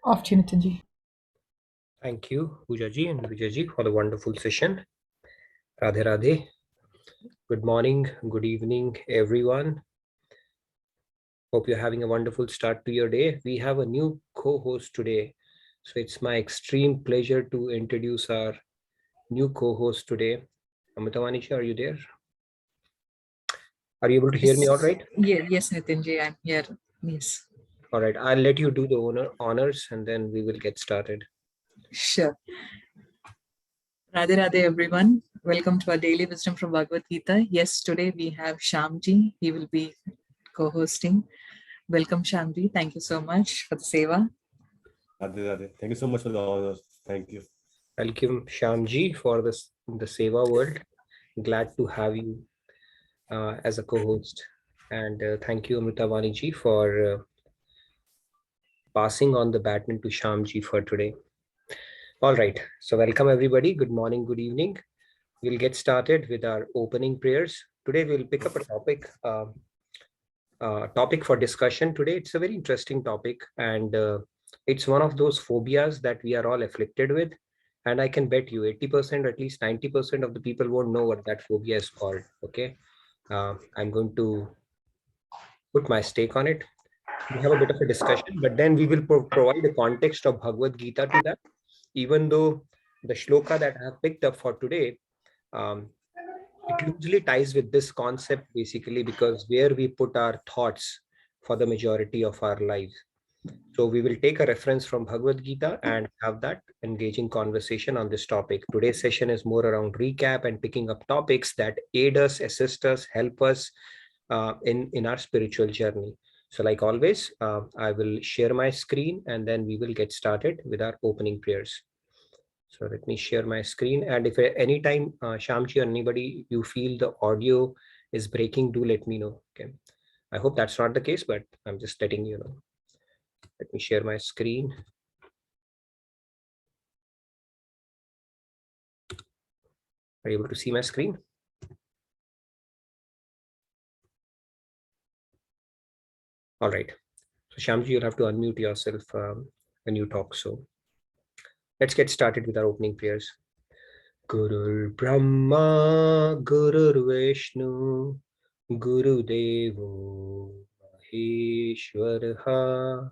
Off to you, Nitinji. Thank you, Poojaji and Vijaji, for the wonderful session. Radhe Radhe. Good morning, good evening, everyone. Hope you're having a wonderful start to your day. We have a new co-host today. So it's my extreme pleasure to introduce our new co-host today. Amitavanishi, are you there? Are you able to hear me all right? Yes, Nitinji, I'm here. Yes. All right, I'll let you do the honors and then we will get started. Sure. Radhe Radhe, everyone. Welcome to our daily wisdom from Bhagavad Gita. Yes, today we have Shyamji. He will be co-hosting. Welcome, Shyamji. Thank you so much for the seva. Radhe Radhe. Thank you so much for the honors. Thank you. Welcome, Shyamji, for the Seva world. Glad to have you as a co-host. And thank you, Amritavani for passing on the baton to Shyamji for today. All right, so welcome everybody. Good morning, good evening. We'll get started with our opening prayers. Today we'll pick up a topic for discussion. Today it's a very interesting topic, and it's one of those phobias that we are all afflicted with. And I can bet you 80%, at least 90% of the people won't know what that phobia is called. Okay, I'm going to put my stake on it. We have a bit of a discussion, but then we will provide a context of Bhagavad Gita to that. Even though the shloka that I have picked up for today, it usually ties with this concept basically, because where we put our thoughts for the majority of our lives. So we will take a reference from Bhagavad Gita and have that engaging conversation on this topic. Today's session is more around recap and picking up topics that aid us, assist us, help us in our spiritual journey. So like always, I will share my screen and then we will get started with our opening prayers. So let me share my screen. And if at any time, Shyamji or anybody, you feel the audio is breaking, do let me know. Okay. I hope that's not the case, but I'm just letting you know. Let me share my screen. Are you able to see my screen? All right. So Shyamji, you'll have to unmute yourself when you talk. So let's get started with our opening prayers. Gurur Brahma, Gurur Vishnu, Guru Devo Maheshwaraha,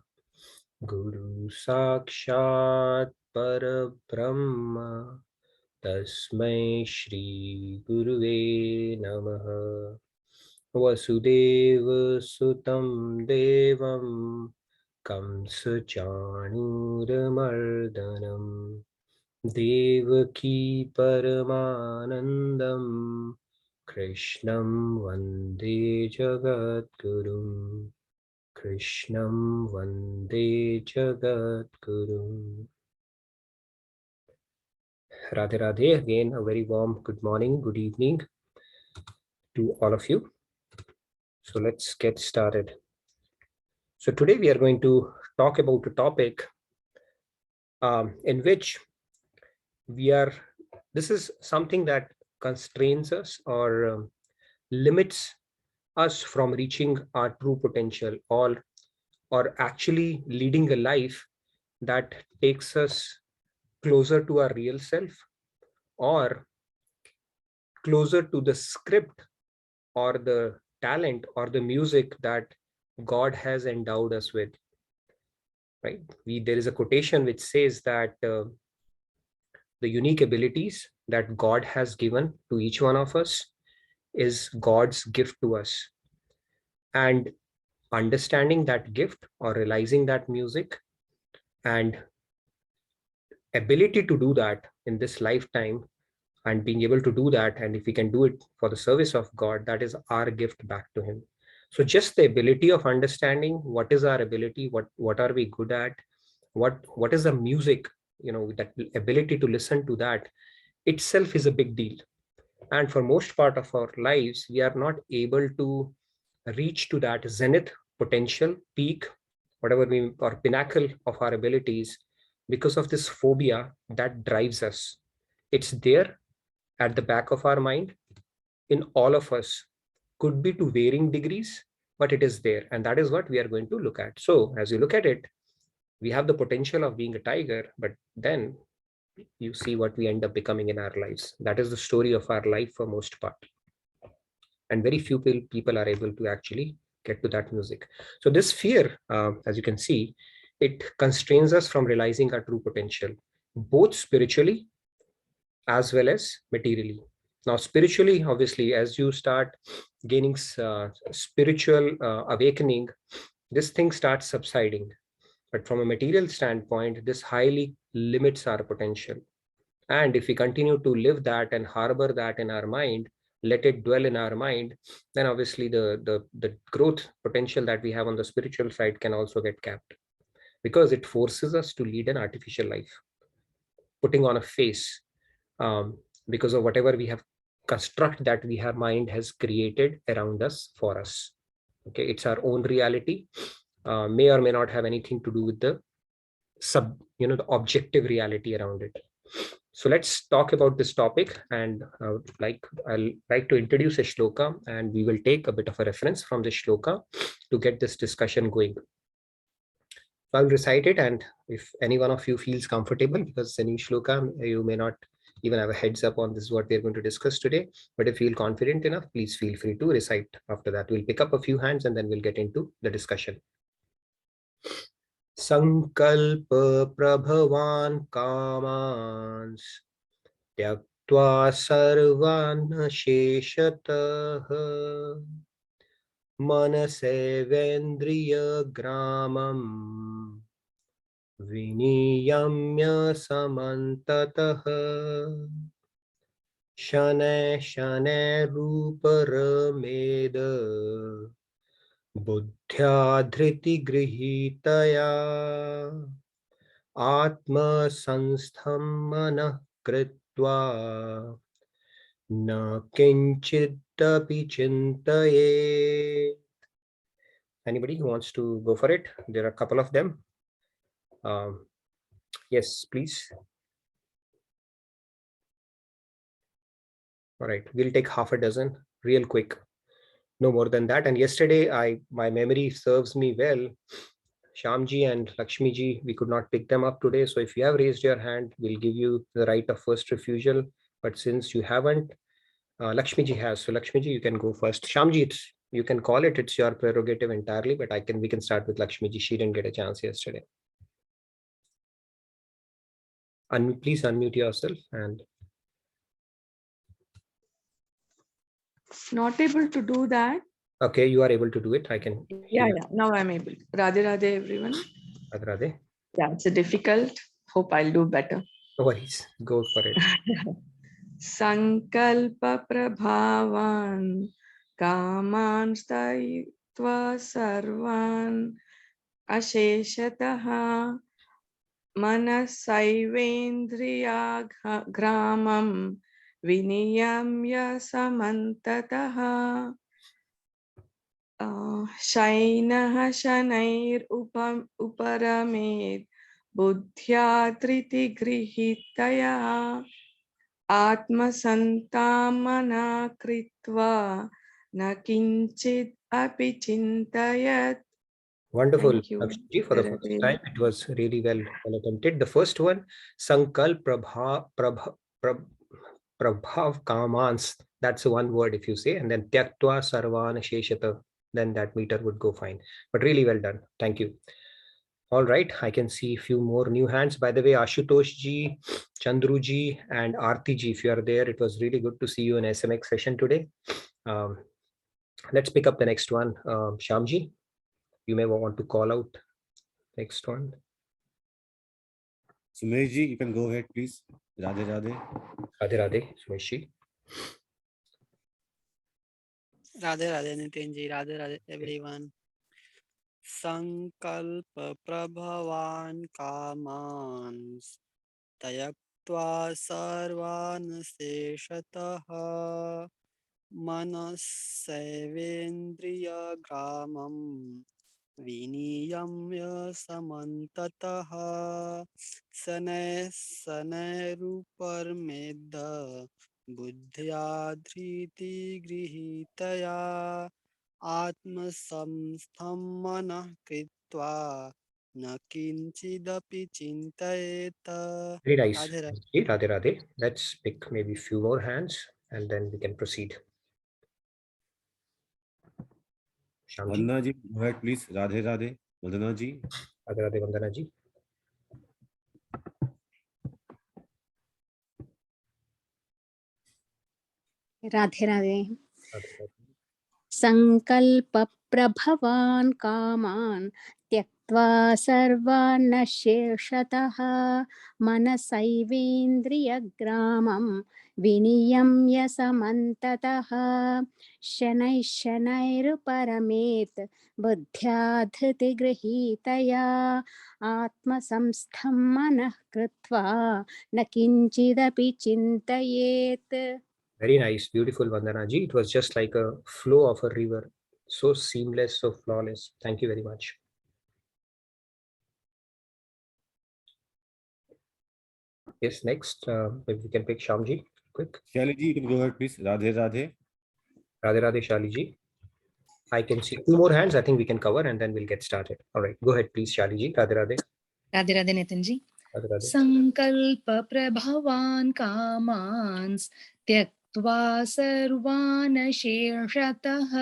Guru Sakshat Parabrahma, Tasmai Shri Guruve Namaha. Vasudeva Sutam Devam Kamsa Chanuramardanam Devaki Paramanandam Krishnam Vande Jagadgurum Krishnam Vande Jagadgurum. Radhe Radhe. Again, a very warm good morning, good evening to all of you. So let's get started. So today we are going to talk about a topic in which this is something that constrains us or limits us from reaching our true potential, or actually leading a life that takes us closer to our real self, or closer to the script or the talent or the music that God has endowed us with. Right? There is a quotation which says that the unique abilities that God has given to each one of us is God's gift to us. And understanding that gift or realizing that music and ability to do that in this lifetime, and being able to do that, and if we can do it for the service of God, that is our gift back to him. So just the ability of understanding what is our ability, what are we good at, what is the music, that ability to listen to that itself is a big deal. And for most part of our lives, we are not able to reach to that zenith potential, peak, whatever or pinnacle of our abilities, because of this phobia that drives us. It's there at the back of our mind in all of us, could be to varying degrees, but it is there. And that is what we are going to look at. So as you look at it, We have the potential of being a tiger, but then you see what we end up becoming in our lives. That is the story of our life for most part. And very few people are able to actually get to that music. So this fear, as you can see, it constrains us from realizing our true potential, both spiritually as well as materially. Now, spiritually, obviously, as you start gaining spiritual awakening, this thing starts subsiding. But from a material standpoint, this highly limits our potential. And if we continue to live that and harbor that in our mind, let it dwell in our mind, then obviously the growth potential that we have on the spiritual side can also get capped, because it forces us to lead an artificial life, putting on a face, because of whatever we have construct that we have mind has created around us for us. Okay, it's our own reality, may or may not have anything to do with the the objective reality around it. So let's talk about this topic, and I'll like to introduce a shloka, and we will take a bit of a reference from the shloka to get this discussion going. So I'll recite it, and if any one of you feels comfortable, because it's a new shloka, you may not even have a heads up on this is what we're going to discuss today, but if you feel confident enough, please feel free to recite. After that, we'll pick up a few hands and then we'll get into the discussion. Sankalp prabhavan kamans त्यक्त्वा सर्वान् शेषतः मनसेवेन्द्रियग्रामम् विनियम्य समन्ततः शनैः शनैरुपरमेद बुद्ध्या धृतिगृहीतया आत्मसंस्थं मनः कृत्वा न किंचिदपि चिन्तये. Anybody who wants to go for it? There are a couple of them. Yes, please. All right, we'll take half a dozen real quick, no more than that. And yesterday, my memory serves me well. Shamji and Lakshmiji, we could not pick them up today. So if you have raised your hand, we'll give you the right of first refusal. But since you haven't, Lakshmiji has. So Lakshmiji, you can go first. Shamji, you can call it. It's your prerogative entirely. But we can start with Lakshmiji. She didn't get a chance yesterday. Please unmute yourself and. Not able to do that. Okay, you are able to do it. I can. Yeah. Now I'm able. Radhe Radhe, everyone. Radhe Radhe. Yeah, it's a difficult. Hope I'll do better. No worries. Go for it. Sankalpa prabhavan kaman stayitva sarvan asheshataha manasaivendriya gramam viniyamya samantataha शैनः शनैरुपरमेत् बुद्ध्या धृतिगृहीतया आत्मसन्तामना कृत्वा न किञ्चित् अपि चिन्तयत्. Wonderful. Thank you. Lakshmi, for the first time, it was really well attempted. The first one, Sankal Prabhav Kamans. That's one word if you say, and then Tyaktva Sarvana Sheshata, then that meter would go fine. But really well done. Thank you. All right, I can see a few more new hands. By the way, Ashutosh ji, Chandru ji, and Aarti ji, if you are there, it was really good to see you in SMX session today. Let's pick up the next one. Shamji, you may want to call out next one. Sumesh ji, you can go ahead, please. Radhe Radhe. Radhe Radhe, Sumesh ji. Radhe Radhe Nitin ji, Radhe Radhe everyone. Sankalpa prabhavan kamans tayaktva sarvan seshataha manasevendriya gramam viniyamya samantataha sanay ruparmedha buddhya dhriti grihitaya आत्मसंस्थं मनः कृत्वा न किञ्चिदपि चिन्तयेत्. Very nice. Radhe Radhe. Radhe Radhe. Let's pick maybe few more hands and then we can proceed. Shyamji. Vandana ji, go ahead, please. Radhe Radhe. Vandana ji. Radhe Radhe, Vandana ji. Radhe Radhe Radhe Radhe. सङ्कल्पप्रभवान् कामान् त्यक्त्वा सर्वान् शेषतः मनसैवेन्द्रियग्रामं विनियम्य समन्ततः शनैः शनैरुपरमेत् बुद्ध्या धृतिगृहीतया आत्मसंस्थं मनः कृत्वा न किञ्चिदपि चिन्तयेत्. Very nice, beautiful, Vandana ji. It was just like a flow of a river. So seamless, so flawless. Thank you very much. Yes, next, maybe we can pick Shyamji, quick. Shali ji, you can go ahead, please. Radhe Radhe. Radhe Radhe, Shali ji. I can see two more hands. I think we can cover and then we'll get started. All right, go ahead, please, Shali ji. Radhe Radhe. Radhe Radhe Nitin ji. Radhe Radhe. संकल्प प्रभवान् कामान् त्यक्त्वा सर्वान् शेषतः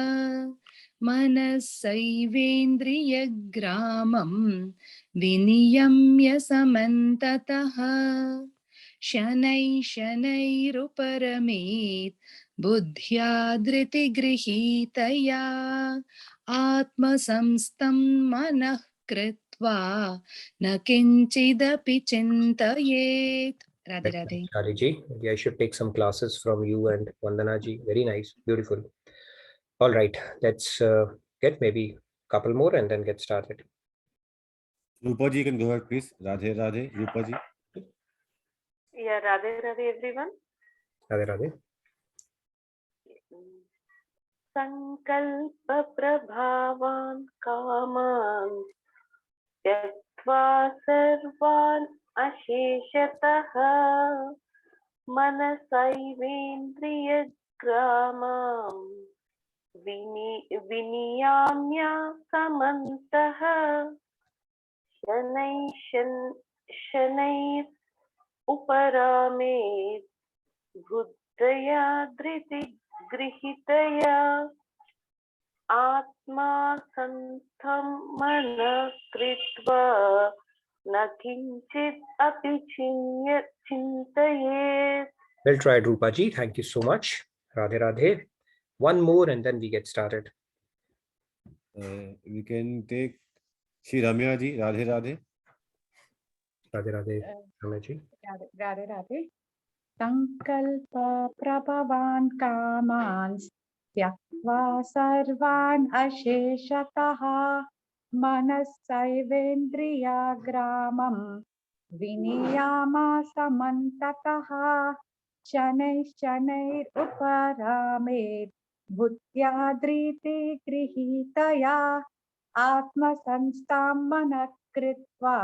मनसैवेन्द्रियग्रामं विनियम्य समन्ततः शनैः शनैरुपरमेत् बुद्ध्या धृतिगृहीतया आत्मसंस्थं मनः कृत्वा न किंचिदपि चिन्तयेत्. Radhe Radhe. Shali ji, maybe I should take some classes from you and Vandana ji. Very nice, beautiful. All right, let's get maybe a couple more and then get started. Rupa ji, you can go ahead, please. Radhe Radhe. Rupa ji. Yeah, Radhe Radhe everyone. Radhe Radhe. सङ्कल्पप्रभावान् कामान् त्यक्त्वा सर्वान् अशेषतः मनसैवेन्द्रियग्रामं विनियाम्य समन्तः शनैः उपरामेत् बुद्धया धृतिगृहीतया आत्मसंस्थं मनः कृत्वा न किञ्चित् अपि चिन्तयेत्. Well tried, Rupa ji. Thank you so much. Radhe Radhe. One more and then we get started. We can take Shri Ramya ji. Radhe Radhe. Radhe Radhe, Ramya ji. Radhe Radhe. संकल्प प्रभवान् कामान् त्यक्त्वा सर्वान् अशेषतः मनसैवेन्द्रियग्रामं विनियामा समन्ततः शनैः शनैरुपरामेत् बुद्ध्या धृतिगृहीतया आत्मसंस्थां मनः कृत्वा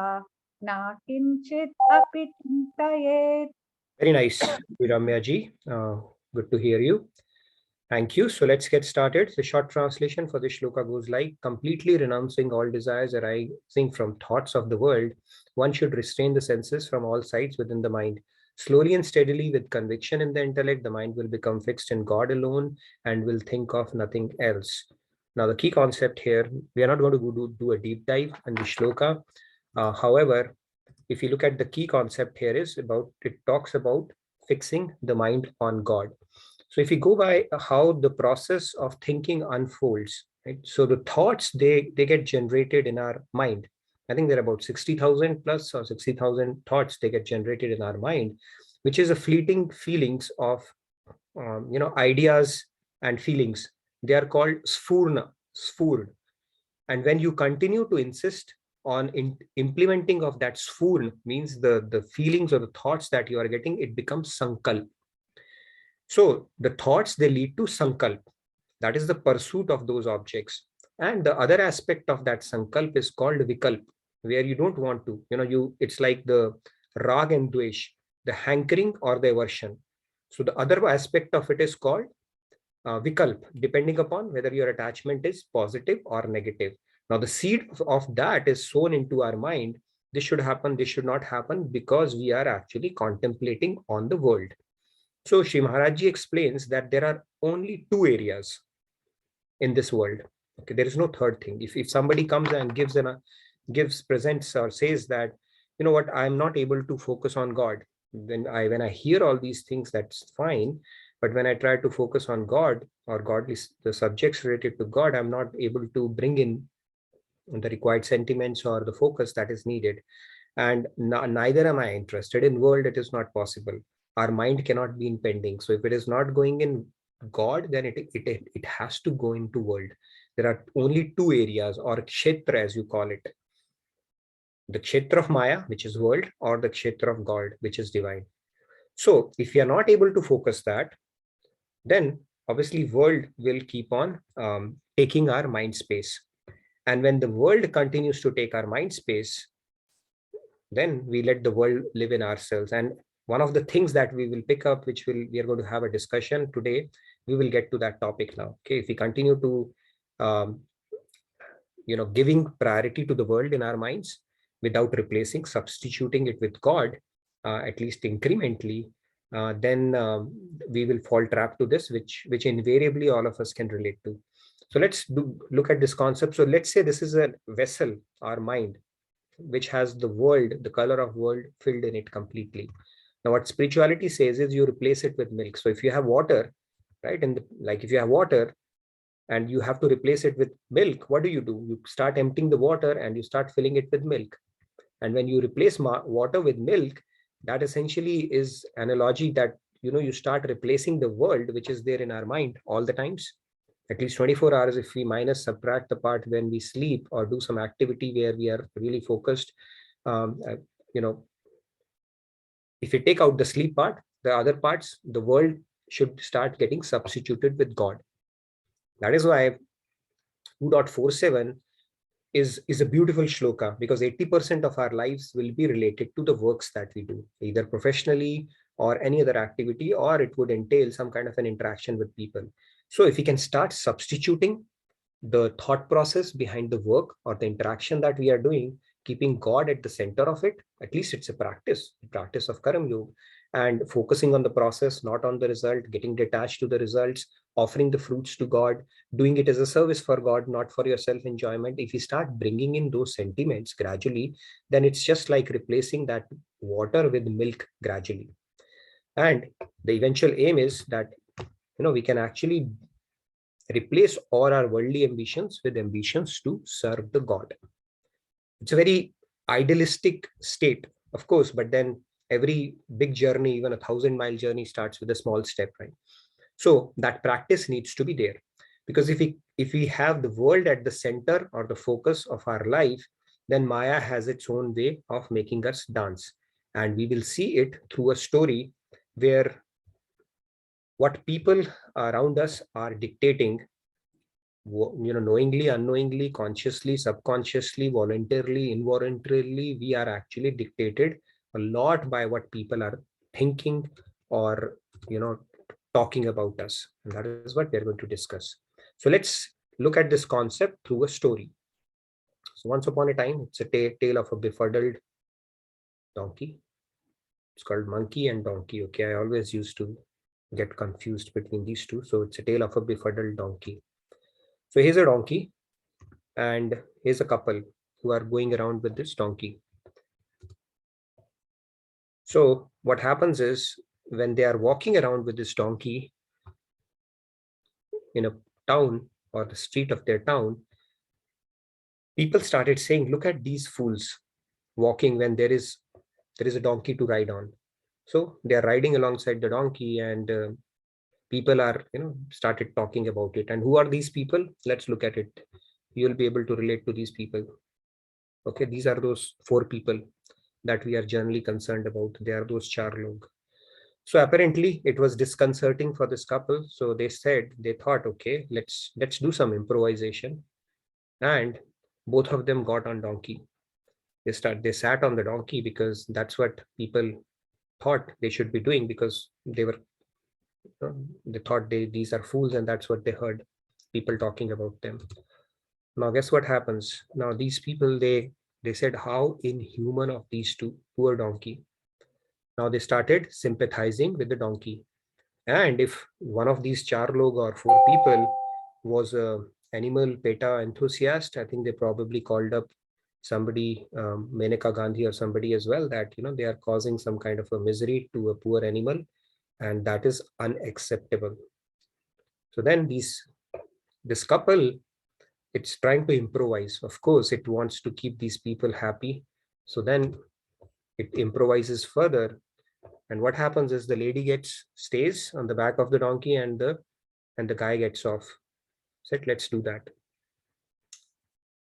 न किञ्चित् अपि चिन्तयेत्. Very nice, Ramya ji. Good to hear you. Thank you. So let's get started. The short translation for this shloka goes like, completely renouncing all desires arising from thoughts of the world, one should restrain the senses from all sides within the mind. Slowly and steadily, with conviction in the intellect, the mind will become fixed in God alone and will think of nothing else. Now, the key concept here, we are not going to do a deep dive in the shloka. However, if you look at the key concept here is about, it talks about fixing the mind on God. So if you go by how the process of thinking unfolds, right? So the thoughts, they get generated in our mind. I think there are about 60,000 plus or 60,000 thoughts they get generated in our mind, which is a fleeting feelings of, ideas and feelings. They are called sphurna. And when you continue to insist on implementing of that sphurna, means the feelings or the thoughts that you are getting, it becomes sankalp. So the thoughts, they lead to sankalp. That is the pursuit of those objects. And the other aspect of that sankalp is called vikalp, where you don't want to, it's like the rag and dvesh, the hankering or the aversion. So the other aspect of it is called vikalp, depending upon whether your attachment is positive or negative. Now the seed of that is sown into our mind. This should happen, this should not happen, because we are actually contemplating on the world. So Shri Maharaj Ji explains that there are only two areas in this world. Okay, there is no third thing. If somebody comes and presents or says that, you know what, I'm not able to focus on God. When I hear all these things, that's fine. But when I try to focus on God or godly, the subjects related to God, I'm not able to bring in the required sentiments or the focus that is needed. And neither am I interested in world. It is not possible. Our mind cannot be in pending. So if it is not going in God, then it has to go into world. There are only two areas, or kshetra as you call it. The kshetra of Maya, which is world, or the kshetra of God, which is divine. So if we are not able to focus that, then obviously world will keep on taking our mind space. And when the world continues to take our mind space, then we let the world live in ourselves. And one of the things that we will pick up, we are going to have a discussion today, we will get to that topic now. Okay, if we continue to giving priority to the world in our minds without replacing, substituting it with God, at least incrementally, then we will fall trap to this, which invariably all of us can relate to. So let's look at this concept. So let's say this is a vessel, our mind, which has the world, the color of world filled in it completely. Now what spirituality says is you replace it with milk. So if you have water, right, and like if you have water and you have to replace it with milk, what do? You start emptying the water and you start filling it with milk. And when you replace water with milk, that essentially is analogy that you start replacing the world which is there in our mind all the times. At least 24 hours, if we subtract the part when we sleep or do some activity where we are really focused, if we take out the sleep part, the other parts, the world should start getting substituted with God. That is why 2.47 is a beautiful shloka, because 80% of our lives will be related to the works that we do, either professionally or any other activity, or it would entail some kind of an interaction with people. So if we can start substituting the thought process behind the work or the interaction that we are doing, keeping God at the center of it, at least it's a practice of Karam Yoga, and focusing on the process, not on the result, getting detached to the results, offering the fruits to God, doing it as a service for God, not for your self-enjoyment. If you start bringing in those sentiments gradually, then it's just like replacing that water with milk gradually. And the eventual aim is that we can actually replace all our worldly ambitions with ambitions to serve the God. It's a very idealistic state, of course, but then every big journey, even 1,000-mile journey, starts with a small step, right? So that practice needs to be there, because if we have the world at the center or the focus of our life, then Maya has its own way of making us dance. And we will see it through a story where what people around us are dictating, knowingly, unknowingly, consciously, subconsciously, voluntarily, involuntarily, we are actually dictated a lot by what people are thinking or talking about us. And that is what we're going to discuss. So let's look at this concept through a story. So once upon a time, it's a tale of a befuddled donkey. It's called Monkey and Donkey. Okay, I always used to get confused between these two. So it's a tale of a befuddled donkey. So here's a donkey and here's a couple who are going around with this donkey. So what happens is, when they are walking around with this donkey in a town or the street of their town, people started saying, look at these fools walking when there is a donkey to ride on. So they are riding alongside the donkey, and people are started talking about it. And who are these people? Let's look at it. You'll be able to relate to these people. Okay, these are those 4 people that we are generally concerned about. They are those 4 log. So apparently it was disconcerting for this couple. So they thought, okay, let's do some improvisation. And both of them got on donkey. They sat on the donkey because that's what people thought they should be doing, because they thought these are fools, and that's what they heard people talking about them. Now guess what happens? Now these people, they said, how inhuman of these two, poor donkey. Now they started sympathizing with the donkey. And if one of these 4 log or 4 people was a animal PETA enthusiast, I think they probably called up somebody, Menaka Gandhi or somebody as well, that they are causing some kind of a misery to a poor animal, and that is unacceptable. So then this couple, it's trying to improvise. Of course, it wants to keep these people happy. So then it improvises further. And what happens is the lady stays on the back of the donkey, and the guy gets off. Said, let's do that.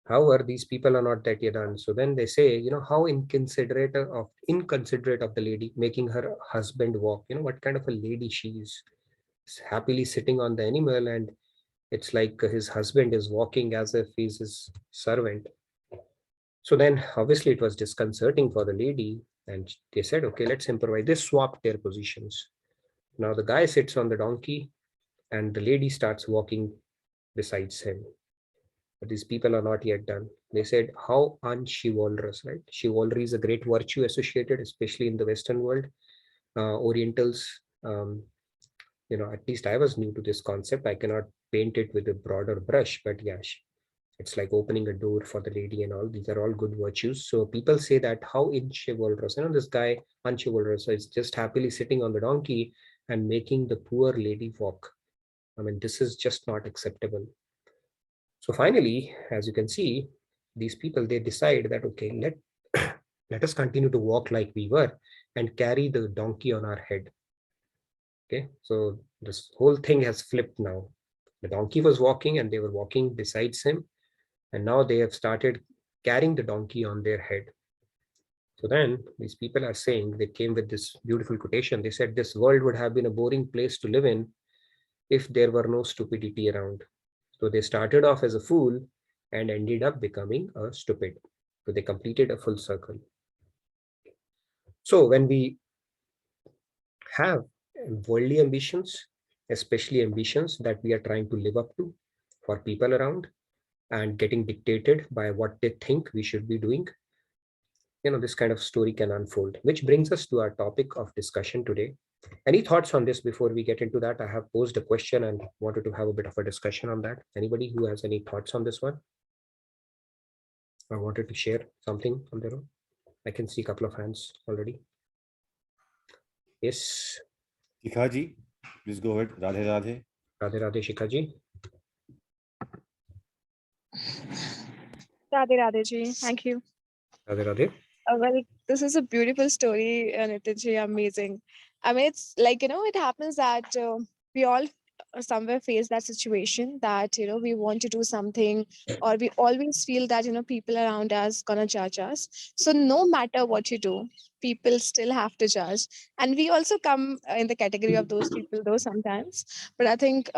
However, these people are not that yet done. So then they say, how inconsiderate of the lady, making her husband walk. What kind of a lady she is. Happily sitting on the animal, and it's like his husband is walking as if he's his servant. So then obviously it was disconcerting for the lady, and they said, okay, let's improvise. They swapped their positions. Now the guy sits on the donkey and the lady starts walking besides him. But these people are not yet done. They said, how unchivalrous, right? Chivalry is a great virtue associated, especially in the Western world. Orientals, at least I was new to this concept. I cannot paint it with a broader brush, but yeah, it's like opening a door for the lady and all. These are all good virtues. So people say that how unchivalrous, this guy unchivalrous, so it's just happily sitting on the donkey and making the poor lady walk. I mean, this is just not acceptable. So finally, as you can see, these people, they decide that, okay, let us continue to walk like we were and carry the donkey on our head. Okay, so this whole thing has flipped now. The donkey was walking and they were walking besides him, and now they have started carrying the donkey on their head. So then these people are saying, they came with this beautiful quotation. They said, this world would have been a boring place to live in if there were no stupidity around. So they started off as a fool and ended up becoming a stupid. So they completed a full circle. So when we have worldly ambitions, especially ambitions that we are trying to live up to for people around and getting dictated by what they think we should be doing, this kind of story can unfold, which brings us to our topic of discussion today. Any thoughts on this before we get into that? I have posed a question and wanted to have a bit of a discussion on that. Anybody who has any thoughts on this one? I wanted to share something on their own. I can see a couple of hands already. Yes. Shikha ji, please go ahead. Radhe Radhe. Radhe Radhe, Shikha ji. Radhe Radhe ji, thank you. Radhe Radhe. Well, this is a beautiful story, Nitin ji, amazing. I mean, it's like, it happens that we all somewhere face that situation that, we want to do something, or we always feel that, people around us gonna judge us. So no matter what you do, people still have to judge. And we also come in the category of those people, though, sometimes. But I think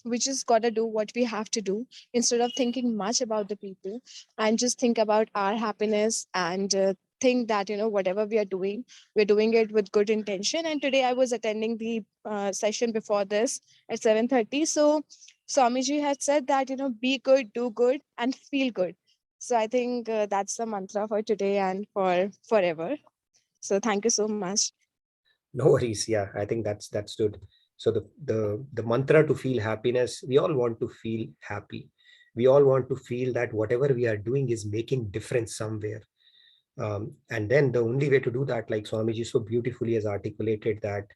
we just got to do what we have to do instead of thinking much about the people, and just think about our happiness, and think that whatever we are doing, we're doing it with good intention. And today I was attending the session before this at 7:30. So Swamiji had said that be good, do good, and feel good. So I think that's the mantra for today and for forever. So thank you so much. No worries. Yeah, I think that's good. So the mantra to feel happiness, we all want to feel happy. We all want to feel that whatever we are doing is making difference somewhere. And then the only way to do that, like Swamiji so beautifully has articulated, that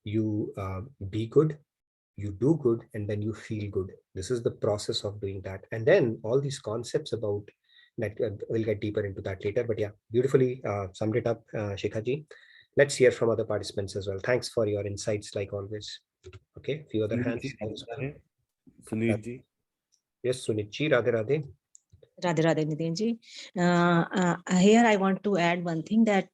you be good, you do good, and then you feel good. This is the process of doing that. And then all these concepts about that, we'll get deeper into that later. But yeah, beautifully summed it up, Shikha ji. Let's hear from other participants as well. Thanks for your insights, like always. Okay, few other hands. Sunil ji. Yes, Sunit ji, Radhe Radhe. Radhe Radhe, Nitin ji. Here I want to add one thing, that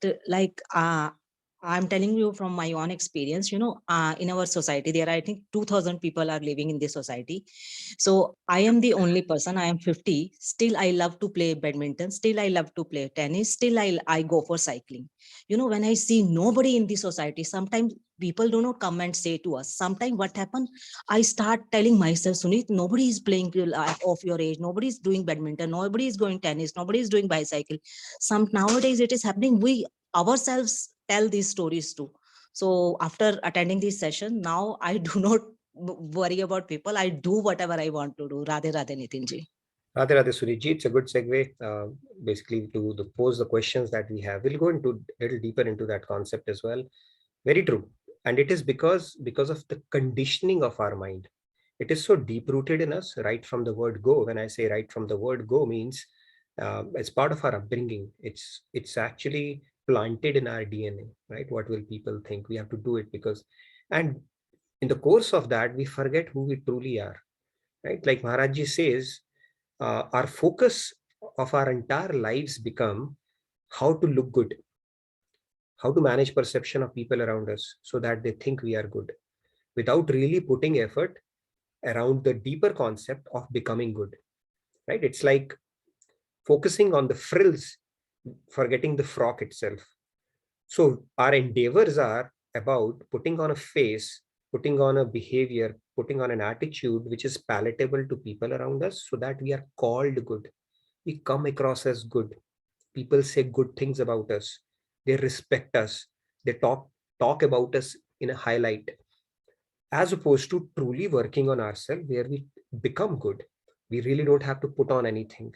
I'm telling you from my own experience, in our society, there are, I think, 2000 people are living in this society. So I am the only person, I am 50. Still, I love to play badminton. Still, I love to play tennis. Still, I go for cycling. When I see nobody in the society, sometimes people do not come and say to us. Sometimes what happens, I start telling myself, Sunit, nobody is playing of your age. Nobody is doing badminton. Nobody is going tennis. Nobody is doing bicycle. Nowadays it is happening. We ourselves tell these stories too. So after attending this session, now I do not worry about people. I do whatever I want to do. Radhe Radhe Nitinji. Radhe Radhe Suriji, it's a good segue basically to pose the questions that we have. We'll go into a little deeper into that concept as well. Very true. And it is because of the conditioning of our mind. It is so deep rooted in us, right from the word go. When I say right from the word go means it's part of our upbringing. It's actually planted in our DNA, right? What will people think? We have to do it because, and in the course of that, we forget who we truly are, right? Like Maharajji says, our focus of our entire lives become how to look good, how to manage perception of people around us so that they think we are good, without really putting effort around the deeper concept of becoming good, right? It's like focusing on the frills, forgetting the frock itself. So our endeavors are about putting on a face, putting on a behavior, putting on an attitude which is palatable to people around us so that we are called good. We come across as good. People say good things about us. They respect us. They talk about us in a highlight, as opposed to truly working on ourselves where we become good. We really don't have to put on anything.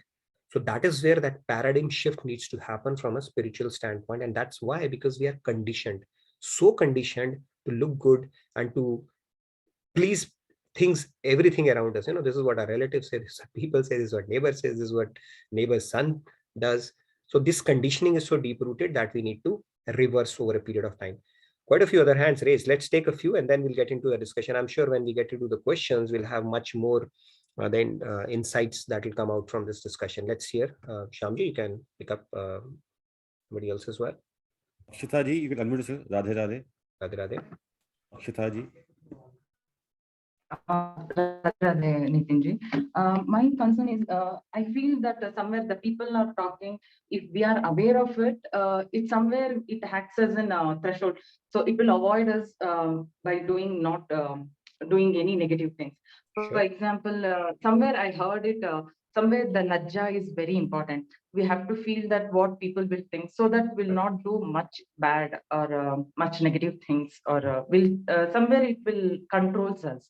So that is where that paradigm shift needs to happen from a spiritual standpoint. And that's why, because we are conditioned, so conditioned to look good and to please everything around us. This is what our relatives say, this is what people say, this is what neighbor says, this is what neighbor's son does. So this conditioning is so deep rooted that we need to reverse over a period of time. Quite a few other hands raised. Let's take a few and then we'll get into the discussion. I'm sure when we get into the questions, we'll have much more insights that will come out from this discussion. Let's hear. Shyamji, you can pick up somebody else as well. Akshita ji, you can unmute yourself. Radhe Radhe. Radhe Radhe. Akshita ji. Nitinji. My concern is I feel that somewhere the people are talking, if we are aware of it, it somewhere it acts as a threshold. So it will avoid us by doing not doing any negative things. Sure. For example, somewhere I heard it, somewhere the lajja is very important. We have to feel that what people will think so that we'll not do much bad or much negative things or will somewhere it will controls us.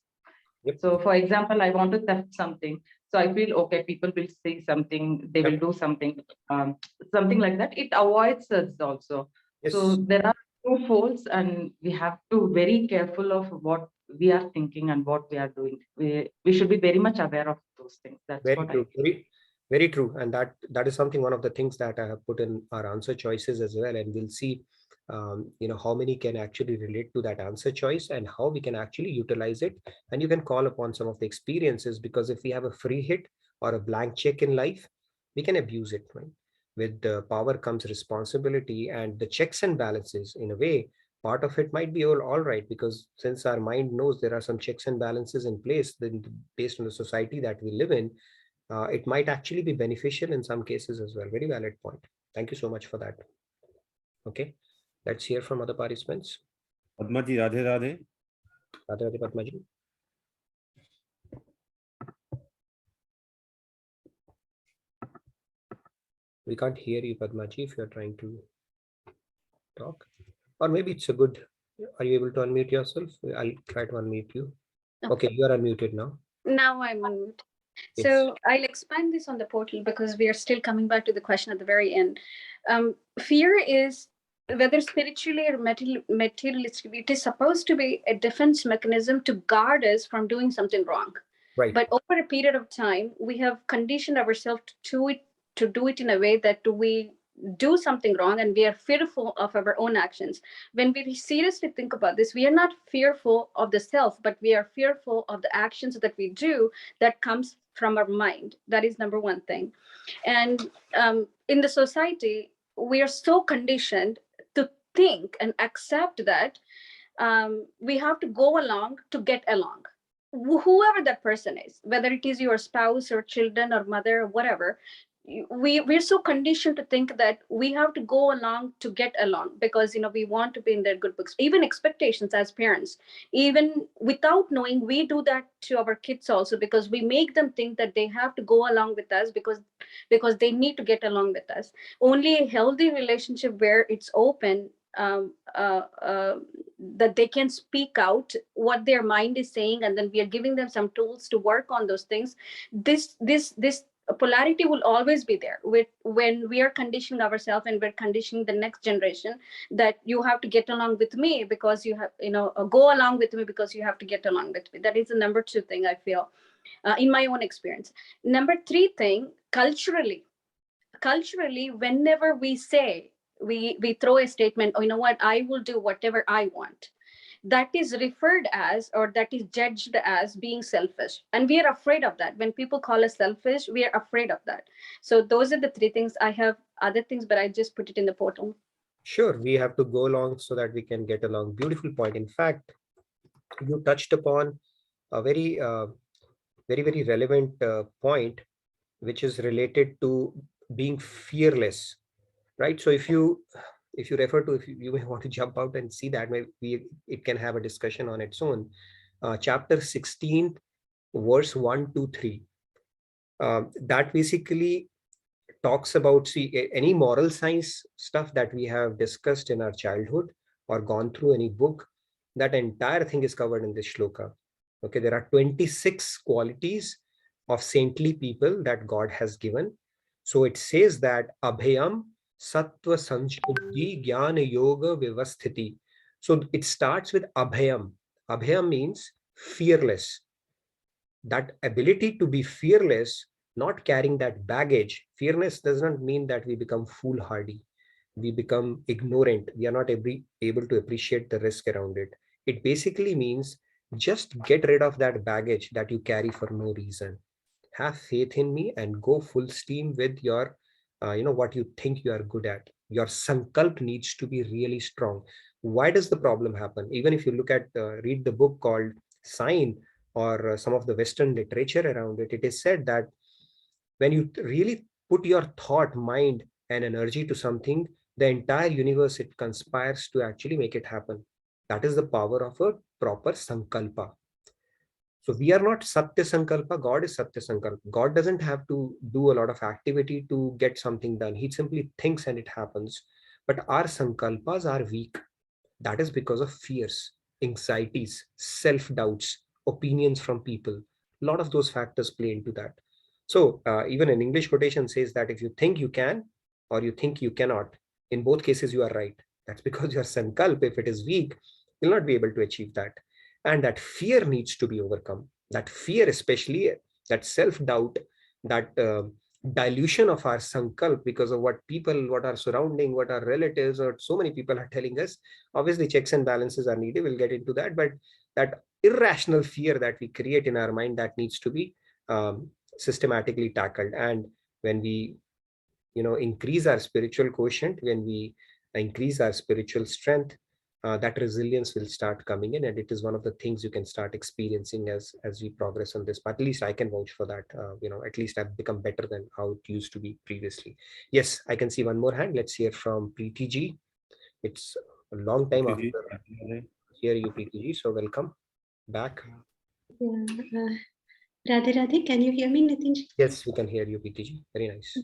Yep. So, for example, I want to theft something. So I feel, okay, people will say something, they will do something, something like that. It avoids us also. Yes. So there are two folds and we have to be very careful of what we are thinking and what we are doing. We should be very much aware of those things. That's Very what true. Very true. And that is something, one of the things that I have put in our answer choices as well. And we'll see how many can actually relate to that answer choice and how we can actually utilize it. And you can call upon some of the experiences, because if we have a free hit or a blank check in life, we can abuse it, right? With power comes responsibility, and the checks and balances, in a way, part of it might be all right, because since our mind knows there are some checks and balances in place, then based on the society that we live in, it might actually be beneficial in some cases as well. Very valid point. Thank you so much for that. Okay. Let's hear from other participants. Padma ji, Radhe Radhe. Radhe Radhe, Padma ji. We can't hear you, Padma ji, if you're trying to talk. Or maybe it's a good... Are you able to unmute yourself? I'll try to unmute you. Okay, you are unmuted now. Now I'm unmuted. Yes. So I'll expand this on the portal because we are still coming back to the question at the very end. Fear is, whether spiritually or materialistically, it is supposed to be a defense mechanism to guard us from doing something wrong. Right. But over a period of time, we have conditioned ourselves to do it in a way that we do something wrong and we are fearful of our own actions. When we seriously think about this, we are not fearful of the self, but we are fearful of the actions that we do that comes from our mind. That is number one thing. And in the society, we are so conditioned to think and accept that we have to go along to get along. Whoever that person is, whether it is your spouse or children or mother or whatever, we're so conditioned to think that we have to go along to get along, because we want to be in their good books. Even expectations as parents, even without knowing, we do that to our kids also, because we make them think that they have to go along with us because they need to get along with us. Only a healthy relationship where it's open, that they can speak out what their mind is saying, and then we are giving them some tools to work on those things. This polarity will always be there when we are conditioning ourselves, and we're conditioning the next generation that you have to get along with me because you have, go along with me because you have to get along with me. That is the number 2 thing I feel, in my own experience. Number 3 thing, culturally, whenever we say, we throw a statement, oh, you know what, I will do whatever I want, that is referred as, or that is judged as being selfish. And we are afraid of that. When people call us selfish, we are afraid of that. So those are the 3 things. I have other things, but I just put it in the portal. Sure, we have to go along so that we can get along. Beautiful point. In fact, you touched upon a very, very relevant point, which is related to being fearless, right? So if you refer to, if you may want to jump out and see that, maybe it can have a discussion on its own. Chapter 16, verse 1 to 3. That basically talks about, see, any moral science stuff that we have discussed in our childhood or gone through any book, that entire thing is covered in this shloka. Okay, there are 26 qualities of saintly people that God has given. So it says that abhayam sattva sanchuddhi jnana yoga vivasthiti. So it starts with abhayam. Abhayam means fearless. That ability to be fearless, not carrying that baggage. Fearless does not mean that we become foolhardy, we become ignorant, we are not able to appreciate the risk around it. It basically means just get rid of that baggage that you carry for no reason. Have faith in me and go full steam with your what you think you are good at. Your sankalp needs to be really strong. Why does the problem happen? Even if you look at read the book called Sign, or some of the Western literature around it, it is said that when you really put your thought, mind, and energy to something, the entire universe, it conspires to actually make it happen. That is the power of a proper sankalpa. So we are not Satya Sankalpa, God is Satya Sankalpa. God doesn't have to do a lot of activity to get something done. He simply thinks and it happens. But our Sankalpas are weak. That is because of fears, anxieties, self-doubts, opinions from people. A lot of those factors play into that. So even an English quotation says that if you think you can or you think you cannot, in both cases you are right. That's because your sankalp, if it is weak, will not be able to achieve that. And that fear needs to be overcome. That fear, especially that self-doubt, that dilution of our sankalp because of what people, what our surrounding, what our relatives, or so many people are telling us. Obviously, checks and balances are needed. We'll get into that. But that irrational fear that we create in our mind, that needs to be systematically tackled. And when we increase our spiritual quotient, when we increase our spiritual strength, that resilience will start coming in, and it is one of the things you can start experiencing as we progress on this path. At least I can vouch for that. At least I've become better than how it used to be previously. Yes, I can see one more hand. Let's hear from Preeti ji. It's a long time after hear you, Preeti ji, so welcome back. Radhe Radhe, can you hear me, Nitin ji? Yes, we can hear you, Preeti ji. Very nice.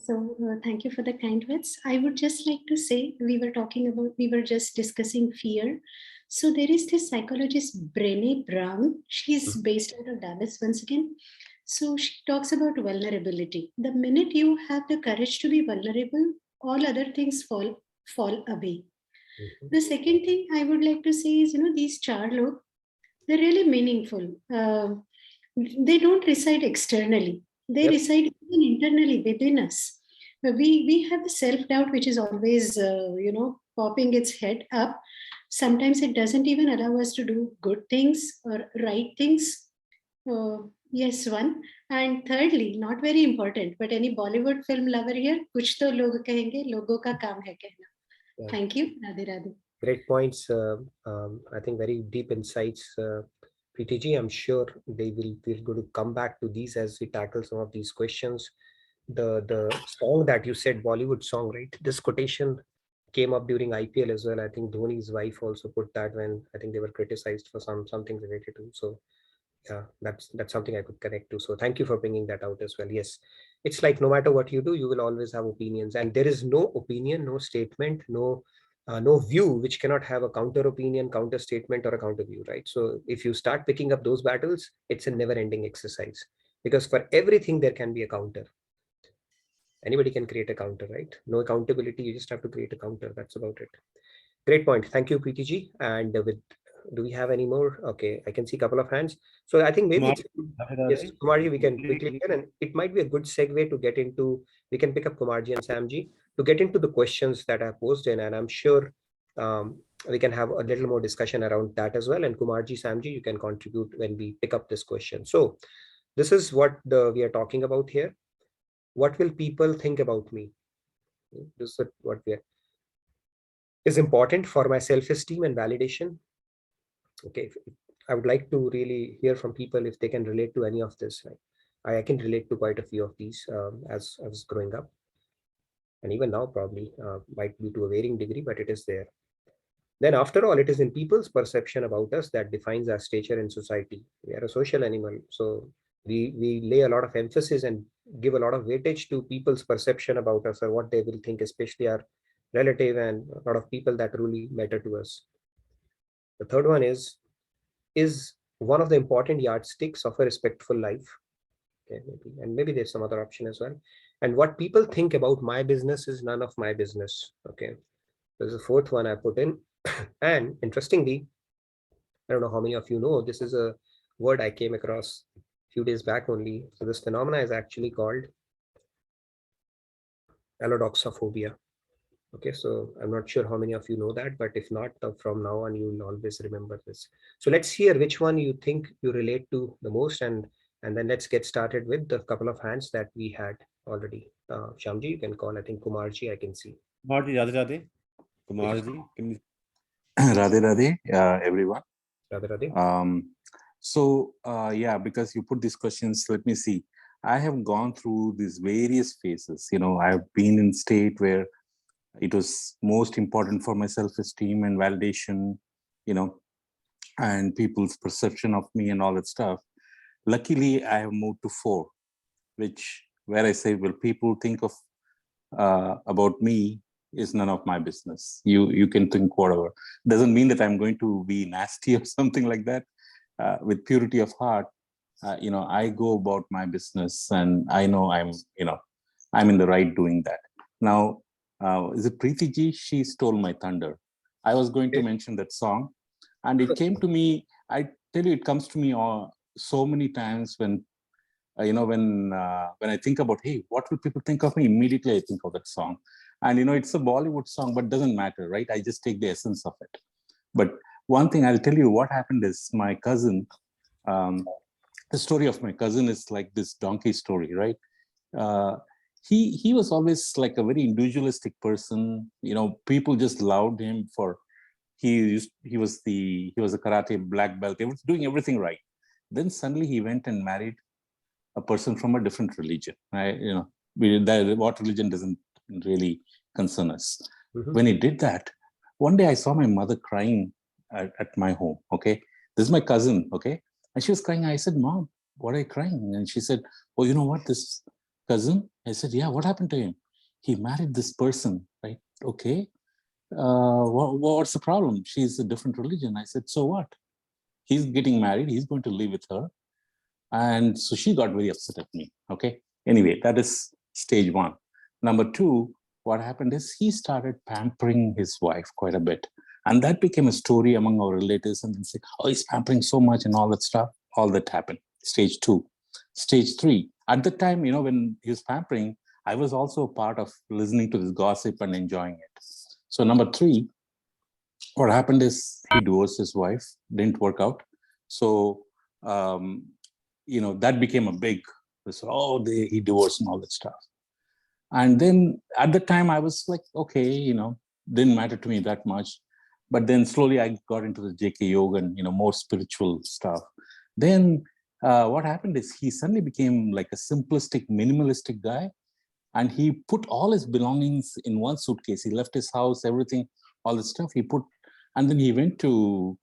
So thank you for the kind words. I would just like to say, we were just discussing fear. So there is this psychologist, Brene Brown. She's based out of Dallas once again. So she talks about vulnerability. The minute you have the courage to be vulnerable, all other things fall away. The second thing I would like to say is, these char log, they're really meaningful. They don't reside externally. They reside even internally within us. We have a self-doubt which is always, popping its head up. Sometimes it doesn't even allow us to do good things or right things. Yes, one. And thirdly, not very important, but any Bollywood film lover here, kuch to log kahenge, logo ka kaam hai kehna. Yeah. Thank you. Radhe Radhe. Great points. I think very deep insights. PTG, I'm sure we're going to come back to these as we tackle some of these questions. The song that you said, Bollywood song, right? This quotation came up during IPL as well. I think Dhoni's wife also put that when I think they were criticized for something related to. So yeah, that's something I could connect to. So thank you for bringing that out as well. Yes, it's like no matter what you do, you will always have opinions, and there is no opinion, no statement, no view which cannot have a counter opinion, counter statement, or a counter view, right? So if you start picking up those battles, it's a never ending exercise, because for everything there can be a counter. Anybody can create a counter, right? No accountability, you just have to create a counter. That's about it. Great point. Thank you, PTG. And do we have any more? Okay, I can see a couple of hands. So I think maybe yes, Kumarji, we can quickly hear, and it might be a good segue to get into, we can pick up Kumarji and Samji to get into the questions that I posed in, and I'm sure we can have a little more discussion around that as well. And Kumarji, Samji, you can contribute when we pick up this question. So this is what we are talking about here. What will people think about me? This is what is important for my self-esteem and validation. Okay, I would like to really hear from people if they can relate to any of this. Right? I can relate to quite a few of these as I was growing up, and even now probably might be to a varying degree, but it is there. Then after all, it is in people's perception about us that defines our stature in society. We are a social animal, so we lay a lot of emphasis and give a lot of weightage to people's perception about us or what they will think, especially our relative and a lot of people that really matter to us. The third one is one of the important yardsticks of a respectful life. Okay, maybe there's some other option as well. And what people think about my business is none of my business. Okay, there's the fourth one I put in. And interestingly, I don't know how many of you know, this is a word I came across a few days back only. So this phenomena is actually called Allodoxaphobia. Okay, so I'm not sure how many of you know that, but if not, from now on, you will always remember this. So let's hear which one you think you relate to the most, and then let's get started with the couple of hands that we had already. Shamji, you can call. I think Kumarji, I can see. Kumarji, Radhe Radhe. Kumarji, can you... Radhe Radhe, everyone. Radhe Radhe. Yeah, because you put these questions, let me see. I have gone through these various phases. You know, I've been in state where it was most important for my self-esteem and validation, you know, and people's perception of me and all that stuff. Luckily, I have moved to 4, where I say, well, people think of about me is none of my business. You can think whatever. Doesn't mean that I'm going to be nasty or something like that. With purity of heart, you know, I go about my business, and I know I'm in the right doing that. Now, is it Preeti ji? She stole my thunder. I was going to mention that song, and it came to me. I tell you, it comes to me so many times when, when I think about, hey, what will people think of me? Immediately I think of that song, and it's a Bollywood song, but doesn't matter, right? I just take the essence of it. But one thing I'll tell you, what happened is my cousin. The story of my cousin is like this donkey story, right? He was always like a very individualistic person. People just loved him for he was a karate black belt. He was doing everything right. Then suddenly he went and married a person from a different religion. What religion doesn't really concern us. Mm-hmm. When he did that, one day I saw my mother crying at my home. Okay, this is my cousin. Okay, and she was crying. I said, "Mom, what are you crying?" And she said, "Oh, you know what? This cousin." I said, "Yeah, what happened to him? He married this person, right? Okay. What's the problem? She's a different religion." I said, "So what? He's getting married. He's going to live with her." And so she got very upset at me. Okay. Anyway, that is stage 1. Number 2, what happened is he started pampering his wife quite a bit. And that became a story among our relatives. And they said, "Oh, he's pampering so much," and all that stuff. All that happened. Stage 2. Stage 3. At the time, when he was pampering, I was also a part of listening to this gossip and enjoying it. So number 3, what happened is he divorced his wife, didn't work out. So, that became a big, he divorced and all that stuff. And then at the time I was like, okay, didn't matter to me that much. But then slowly I got into the JK Yoga and, more spiritual stuff. Then what happened is he suddenly became like a simplistic, minimalistic guy. And he put all his belongings in one suitcase. He left his house, everything, all the stuff he put. And then he went to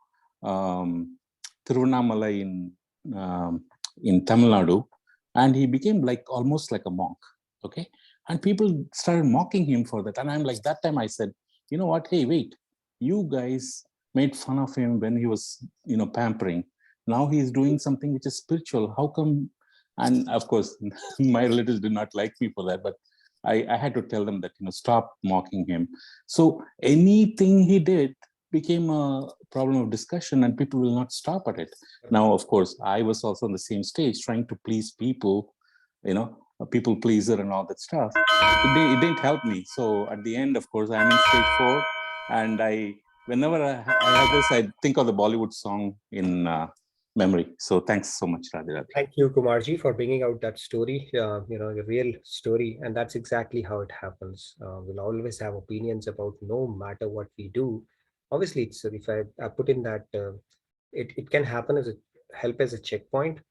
Tiruvannamalai in Tamil Nadu. And he became like almost like a monk. Okay. And people started mocking him for that. And I'm like, that time I said, you know what? Hey, wait, you guys made fun of him when he was, pampering. Now he's doing something which is spiritual. How come? And of course, my relatives did not like me for that, but I had to tell them that, stop mocking him. So anything he did became a problem of discussion and people will not stop at it. Now, of course, I was also on the same stage trying to please people, a people pleaser and all that stuff. It didn't help me. So at the end, of course, I'm in stage 4 and whenever I have this, I think of the Bollywood song in memory. So thanks so much, Radhe Radhe. Thank you, Kumarji, for bringing out that story, the real story. And that's exactly how it happens. We'll always have opinions about no matter what we do. Obviously, it's, if I put in that, it can happen as help as a checkpoint,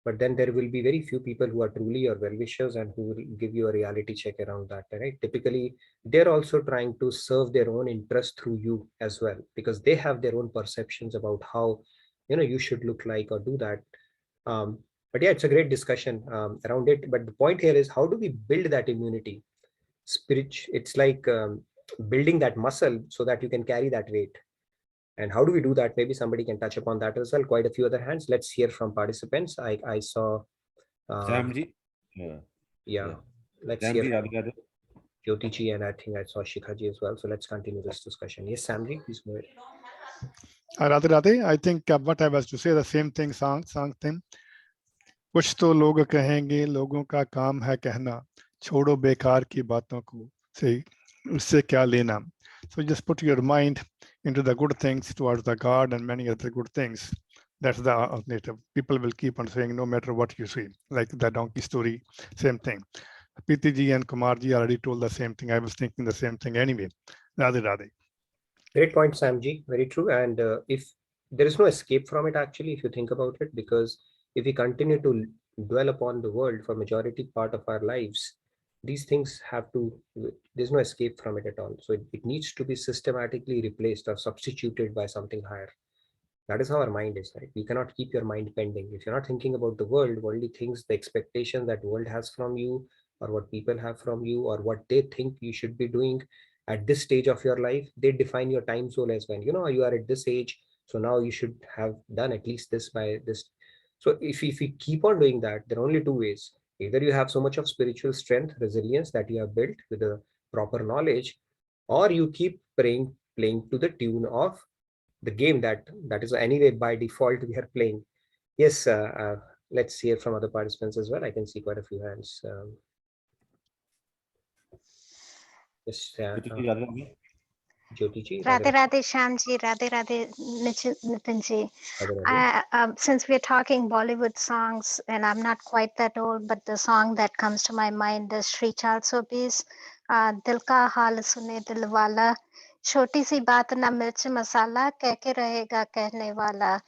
but then there will be very few people who are truly your well-wishers and who will give you a reality check around that, right? Typically, they're also trying to serve their own interest through you as well, because they have their own perceptions about how, you should look like or do that. But yeah, it's a great discussion around it. But the point here is, how do we build that immunity? It's like building that muscle so that you can carry that weight. And how do we do that? Maybe somebody can touch upon that as well. Quite a few other hands. Let's hear from participants. I saw Samji. Yeah. Let's Samji, hear Radhe Radhe. Jyotiji, and I think I saw Shikhaji as well. So let's continue this discussion. Yes, Samji, please go ahead. Radhe Radhe, I think what I was to say, the same thing, thing. कुछ तो लोग कहेंगे, लोगों का काम है कहना, छोड़ो बेकार की बातों को, से उससे क्या लेना. So just put your mind into the good things towards the God and many other good things. That's the alternative. People will keep on saying no matter what you say, like the donkey story, same thing. Preeti ji and Kumar ji already told the same thing. I was thinking the same thing anyway. Radhe Radhe. Great point, Samji. Very true. And if there is no escape from it, actually, if you think about it, because if we continue to dwell upon the world for majority part of our lives, these things there's no escape from it at all. So it needs to be systematically replaced or substituted by something higher. That is how our mind is, right? You cannot keep your mind pending. If you're not thinking about the world, worldly things, the expectation that world has from you, or what people have from you, or what they think you should be doing at this stage of your life, they define your time zone as well. You are at this age, so now you should have done at least this by this. So if we keep on doing that, there are only two ways. Either you have so much of spiritual strength, resilience that you have built with the proper knowledge, or you keep playing to the tune of the game that is anyway by default we are playing. Yes, let's hear from other participants as well. I can see quite a few hands. Yes, Jyoti ji. Radhe Radhe Shamji, Radhe Radhe Nitinji. Since we're talking Bollywood songs, and I'm not quite that old, but the song that comes to my mind is Shri Chal Sobis, Dil Ka Haal Sune Dil Wala, Choti Si Baat Na Mirch Masala, Keh Ke Rahega Kehne Wala.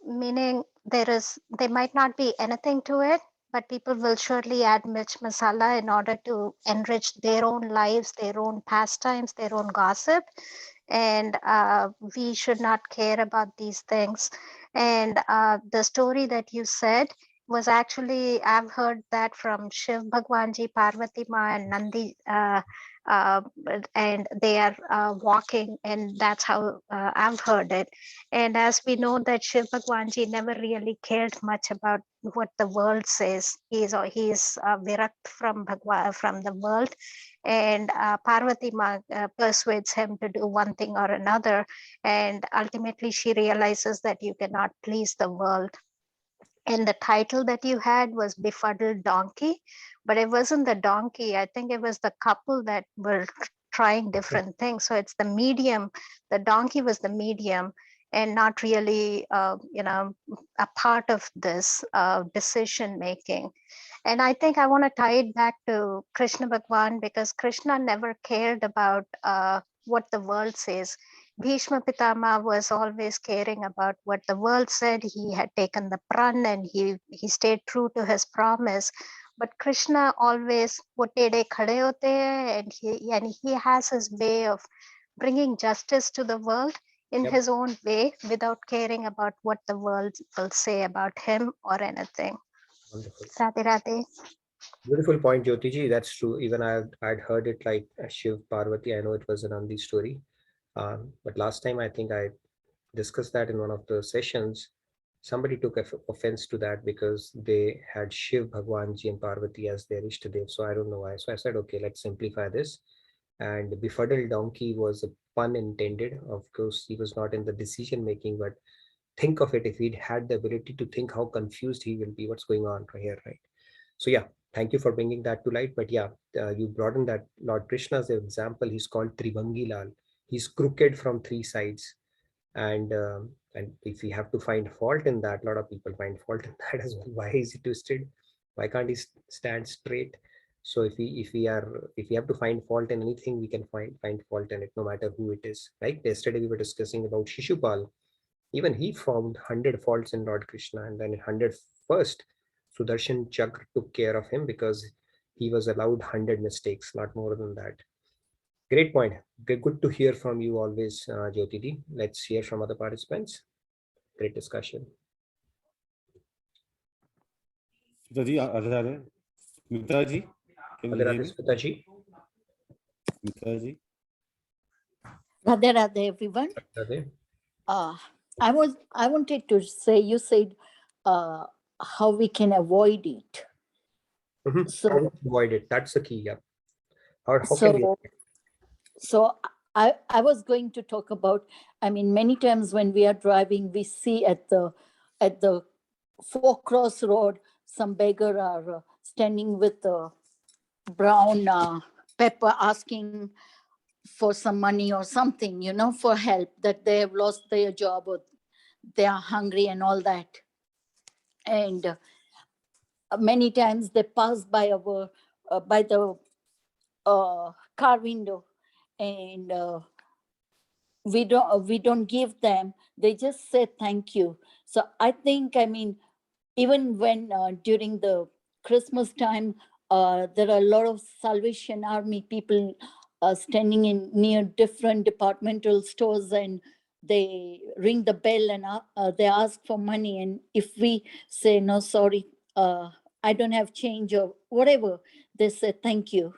Meaning there might not be anything to it, but people will surely add mirch masala in order to enrich their own lives, their own pastimes, their own gossip. And we should not care about these things. And the story that you said was actually, I've heard that from Shiv Bhagwanji, Parvati Ma, and Nandi, and they are walking, and that's how I've heard it. And as we know that Shiv Bhagwanji never really cared much about what the world says. He is virakt from the world, and Parvati Ma persuades him to do one thing or another, and ultimately she realizes that you cannot please the world. And the title that you had was Befuddled Donkey, but it wasn't the donkey. I think it was the couple that were trying different things. So it's the medium. The donkey was the medium, and not really, a part of this decision making. And I think I want to tie it back to Krishna Bhagwan, because Krishna never cared about what the world says. Bhishma Pitama was always caring about what the world said. He had taken the pran and he stayed true to his promise. But Krishna always potede khade hote hai, and he has his way of bringing justice to the world in Yep. his own way, without caring about what the world will say about him or anything. Wonderful. Radhe Radhe. Beautiful point, Jyotiji. That's true. Even I'd heard it like Shiv Parvati. I know it was an Nandi story. But last time I think I discussed that in one of the sessions. Somebody took offense to that because they had Shiv, Bhagwanji and Parvati as their Ishtadev. So I don't know why. So I said, okay, let's simplify this. And the befuddled donkey was a pun intended. Of course, he was not in the decision making, but think of it, if he'd had the ability to think, how confused he will be, what's going on right here, right? So yeah, thank you for bringing that to light. But yeah, you brought in that Lord Krishna's example. He's called Trivangi Lal. He's crooked from three sides. And if we have to find fault in that, a lot of people find fault in that as well. Why is he twisted? Why can't he stand straight? So if we have to find fault in anything, we can find fault in it, no matter who it is. Right? Yesterday we were discussing about Shishupal. Even he found 100 faults in Lord Krishna, and then in 101st, Sudarshan Chakra took care of him because he was allowed 100 mistakes, not more than that. Great point. Good to hear from you always, Jyoti. Let's hear from other participants. Great discussion. Smitaji, Radhe. Smitaji, can you hear me? Smitaji. Smitaji. Radhe Radhe, everyone. Radhe. I wanted to say, you said how we can avoid it. Mm-hmm. So how to avoid it? That's the key. Yeah. How can we avoid it? So I was going to talk about, I mean, many times when we are driving, we see at the Four Cross Road, some beggar are standing with a brown pepper asking for some money or something, you know, for help, that they have lost their job or they are hungry and all that. And many times they pass by our by the car window, and we don't give them. They just say thank you. So I think, I mean, even when during the Christmas time, there are a lot of Salvation Army people standing in near different departmental stores, and they ring the bell and they ask for money. And if we say no, sorry, I don't have change or whatever, they say thank you.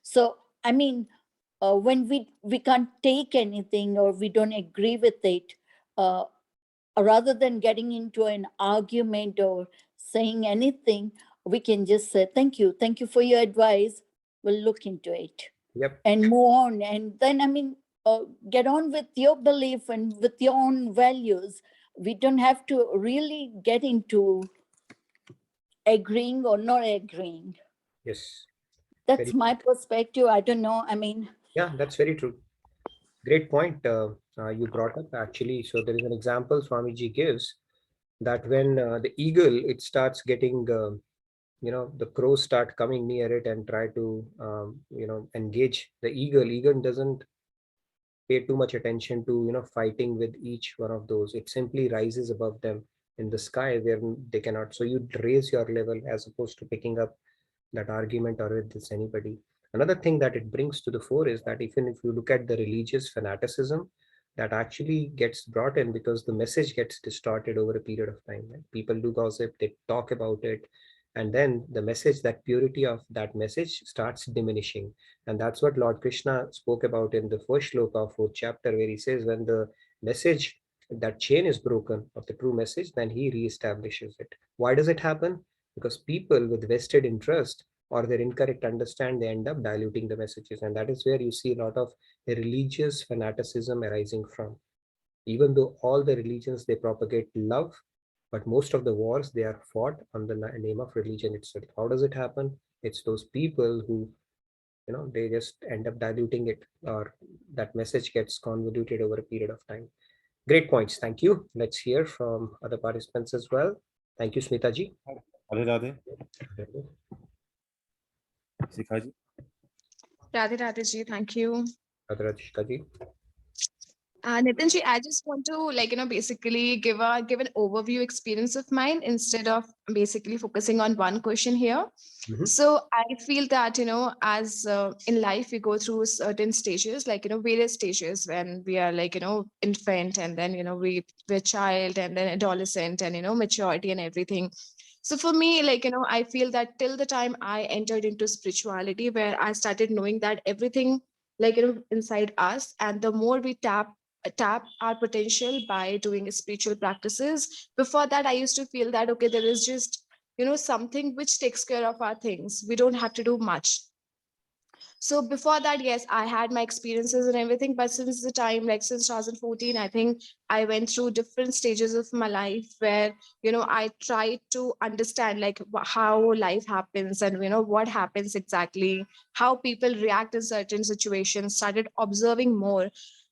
So I mean, when we can't take anything or we don't agree with it, rather than getting into an argument or saying anything, we can just say thank you for your advice, we'll look into it. Yep. And move on. And then, I mean, get on with your belief and with your own values. We don't have to really get into agreeing or not agreeing. Yes. That's my perspective. I don't know. I mean, yeah, that's very true. Great point you brought up, actually. So there is an example Swamiji gives, that when the eagle, it starts getting, the crows start coming near it and try to, engage the eagle doesn't pay too much attention to, fighting with each one of those. It simply rises above them in the sky where they cannot. So you raise your level as opposed to picking up that argument or with this anybody. Another thing that it brings to the fore is that even if you look at the religious fanaticism, that actually gets brought in because the message gets distorted over a period of time. Right? People do gossip, they talk about it, and then the message, that purity of that message starts diminishing. And that's what Lord Krishna spoke about in the first shloka of 4th chapter, where he says when the message, that chain is broken of the true message, then he reestablishes it. Why does it happen? Because people with vested interest or their incorrect understand, they end up diluting the messages. And that is where you see a lot of religious fanaticism arising from. Even though all the religions, they propagate love, but most of the wars, they are fought on the name of religion itself. How does it happen? It's those people who, they just end up diluting it, or that message gets convoluted over a period of time. Great points. Thank you. Let's hear from other participants as well. Thank you, Smita ji. Radhe Radhe Shikha ji Radhe Radhe ji, thank you. Radhe Radhe, Shikha ji. Nitin ji, I just want to basically give an overview experience of mine instead of basically focusing on one question here. So I feel that, as in life, we go through certain stages, various stages when we are infant, and then, we're child, and then adolescent, and, maturity and everything. So for me, I feel that till the time I entered into spirituality, where I started knowing that everything, inside us, and the more we tap our potential by doing spiritual practices. Before that, I used to feel that, okay, there is just, something which takes care of our things. We don't have to do much. So before that, yes, I had my experiences and everything, but since the time, since 2014, I think I went through different stages of my life where, I tried to understand how life happens and, what happens exactly, how people react in certain situations, started observing more.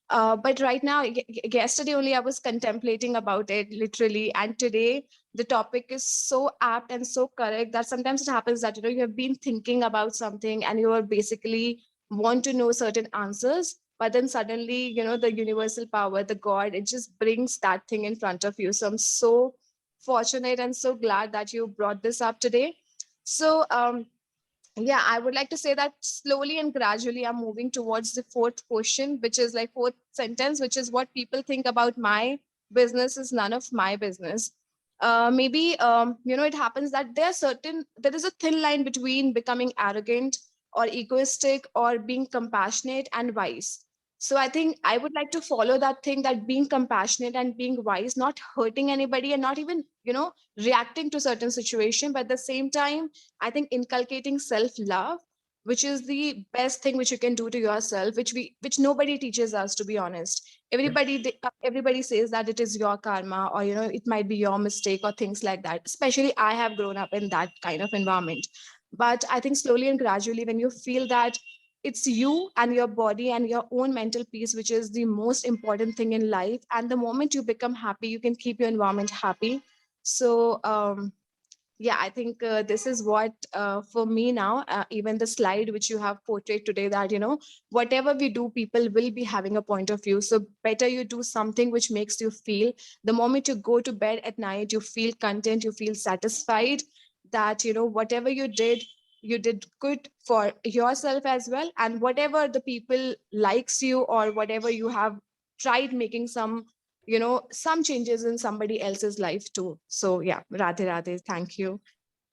But right now, yesterday only I was contemplating about it literally, and today the topic is so apt and so correct that sometimes it happens that you have been thinking about something and you are basically want to know certain answers, but then suddenly the universal power, the God, it just brings that thing in front of you. So I'm so fortunate and so glad that you brought this up today. So yeah, I would like to say that slowly and gradually I'm moving towards the fourth question, which is fourth sentence, which is what people think about my business is none of my business. Maybe it happens that there is a thin line between becoming arrogant or egoistic or being compassionate and wise. So I think I would like to follow that thing, that being compassionate and being wise, not hurting anybody and not even reacting to certain situation, but at the same time I think inculcating self-love, which is the best thing which you can do to yourself, which nobody teaches us, to be honest. Everybody says that it is your karma, or it might be your mistake or things like that. Especially I have grown up in that kind of environment. But I think slowly and gradually, when you feel that it's you and your body and your own mental peace, which is the most important thing in life, and the moment you become happy, you can keep your environment happy. So yeah, I think this is what for me now, even the slide which you have portrayed today, that whatever we do, people will be having a point of view. So better you do something which makes you feel, the moment you go to bed at night, you feel content, you feel satisfied that whatever you did good for yourself as well, and whatever the people likes you, or whatever you have tried making some changes in somebody else's life too. So yeah, Radhe Radhe, thank you.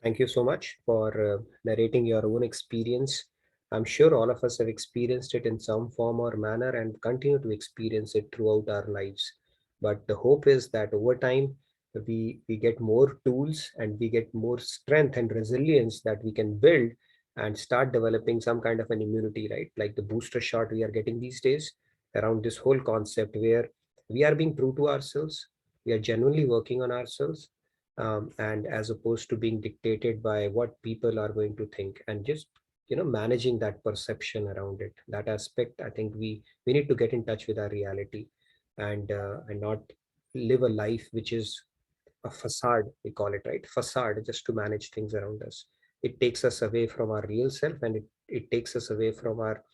Thank you so much for narrating your own experience. I'm sure all of us have experienced it in some form or manner and continue to experience it throughout our lives. But the hope is that over time, we get more tools and we get more strength and resilience that we can build and start developing some kind of an immunity, right? Like the booster shot we are getting these days around this whole concept where we are being true to ourselves. We are genuinely working on ourselves, and as opposed to being dictated by what people are going to think, and just managing that perception around it. That aspect, I think we need to get in touch with our reality, and not live a life which is a facade, we call it, right? Facade, just to manage things around us. It takes us away from our real self, and it takes us away from our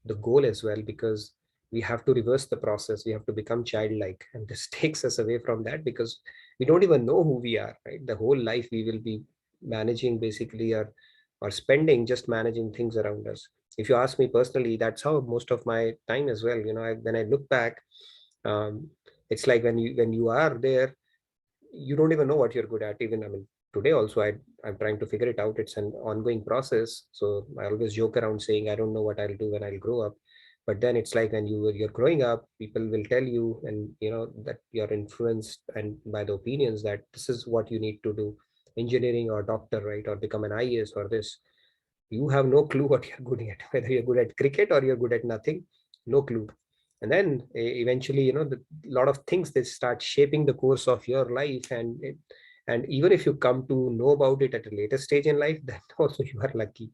the goal as well, because we have to reverse the process. We have to become childlike, and this takes us away from that because we don't even know who we are, right? The whole life we will be managing basically or spending just managing things around us. If you ask me personally, that's how most of my time as well, when I look back, it's like when you are there, you don't even know what you're good at. Even, I mean, today also I'm trying to figure it out. It's an ongoing process. So I always joke around saying I don't know what I'll do when I'll grow up. But then it's like when you're growing up, people will tell you, and that you're influenced and by the opinions that this is what you need to do, engineering or doctor, right, or become an IAS or this. You have no clue what you're good at, whether you're good at cricket or you're good at nothing. No clue. And then eventually, the lot of things, they start shaping the course of your life, and even if you come to know about it at a later stage in life, then also you are lucky.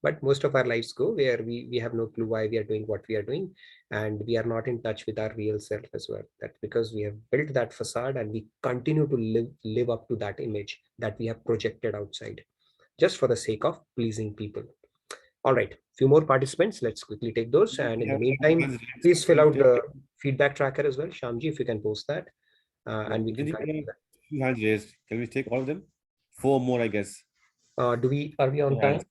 But most of our lives go where we have no clue why we are doing what we are doing, and we are not in touch with our real self as well. That's because we have built that facade and we continue to live up to that image that we have projected outside, just for the sake of pleasing people. All right, few more participants. Let's quickly take those. And in the meantime, please fill out the feedback tracker as well. Shamji, if you can post that. And we can continue that. Hands raised. Can we take all of them? 4 more, I guess. Are we on Yeah. time?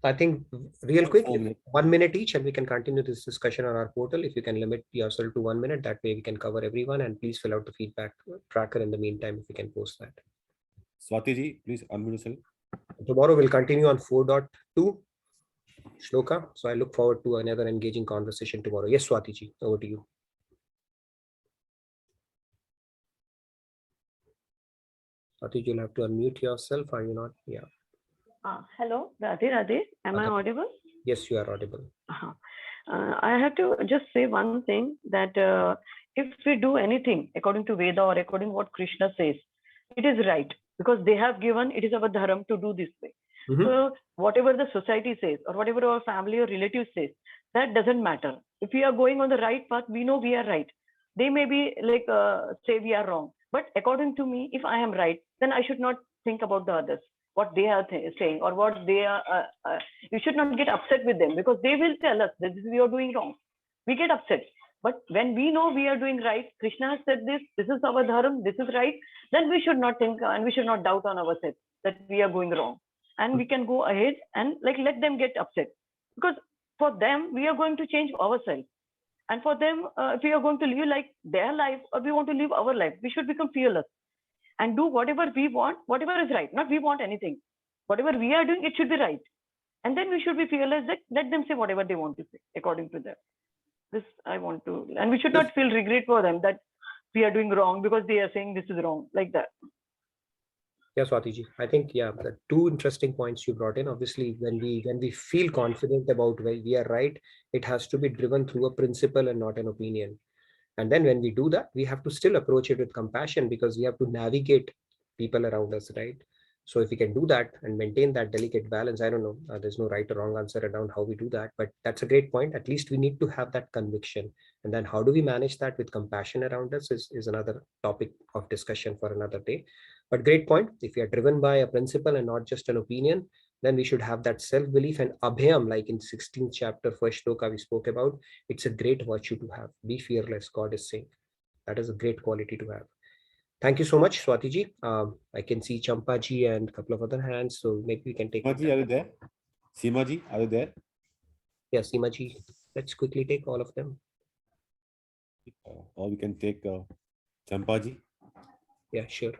I think real quick, 4 minutes. 1 minute each, and we can continue this discussion on our portal. If you can limit yourself to 1 minute, that way we can cover everyone. And please fill out the feedback tracker in the meantime, if you can post that. Swati ji, please unmute yourself. Tomorrow we'll continue on 4.2 Shloka. So I look forward to another engaging conversation tomorrow. Yes, Swati ji, over to you. Swati, you'll have to unmute yourself. Are you not? Yeah. Hello, Radhe Radhe. Am I audible? Yes, you are audible. I have to just say one thing, that if we do anything according to Veda or according to what Krishna says, it is right, because they have given, it is our dharma to do this way. So whatever the society says or whatever our family or relatives says, that doesn't matter. If we are going on the right path, we know we are right. They may be like say we are wrong, but according to me, if I am right, then I should not think about the others, what they are saying or what they are. You should not get upset with them, because they will tell us that we are doing wrong. We get upset. But when we know we are doing right, Krishna has said this is our dharma, this is right, then we should not think and we should not doubt on ourselves that we are going wrong. And we can go ahead and like let them get upset, because for them we are going to change ourselves. And for them, if we are going to live like their life or we want to live our life, we should become fearless and do whatever we want, whatever is right. Not we want anything. Whatever we are doing, it should be right. And then we should be fearless. That let them say whatever they want to say according to them. This I want to, and we should not feel regret for them that we are doing wrong because they are saying this is wrong, like that. Yes, Swati ji. I think, yeah, the two interesting points you brought in. Obviously, when we feel confident about where we are right, it has to be driven through a principle and not an opinion. And then when we do that, we have to still approach it with compassion, because we have to navigate people around us, right? So if we can do that and maintain that delicate balance, I don't know, there's no right or wrong answer around how we do that, but that's a great point. At least we need to have that conviction. And then how do we manage that with compassion around us is another topic of discussion for another day. But great point. If we are driven by a principle and not just an opinion, then we should have that self-belief and abhyam, like in 16th chapter, first shloka we spoke about. It's a great virtue to have. Be fearless, God is saying. That is a great quality to have. Thank you so much, Swati ji. I can see Champa ji and a couple of other hands, so maybe we can take. Seema ji, are you there? Seema ji, are you there? Yes, Seema ji. Let's quickly take all of them. Or we can take Champa ji. Yeah, sure.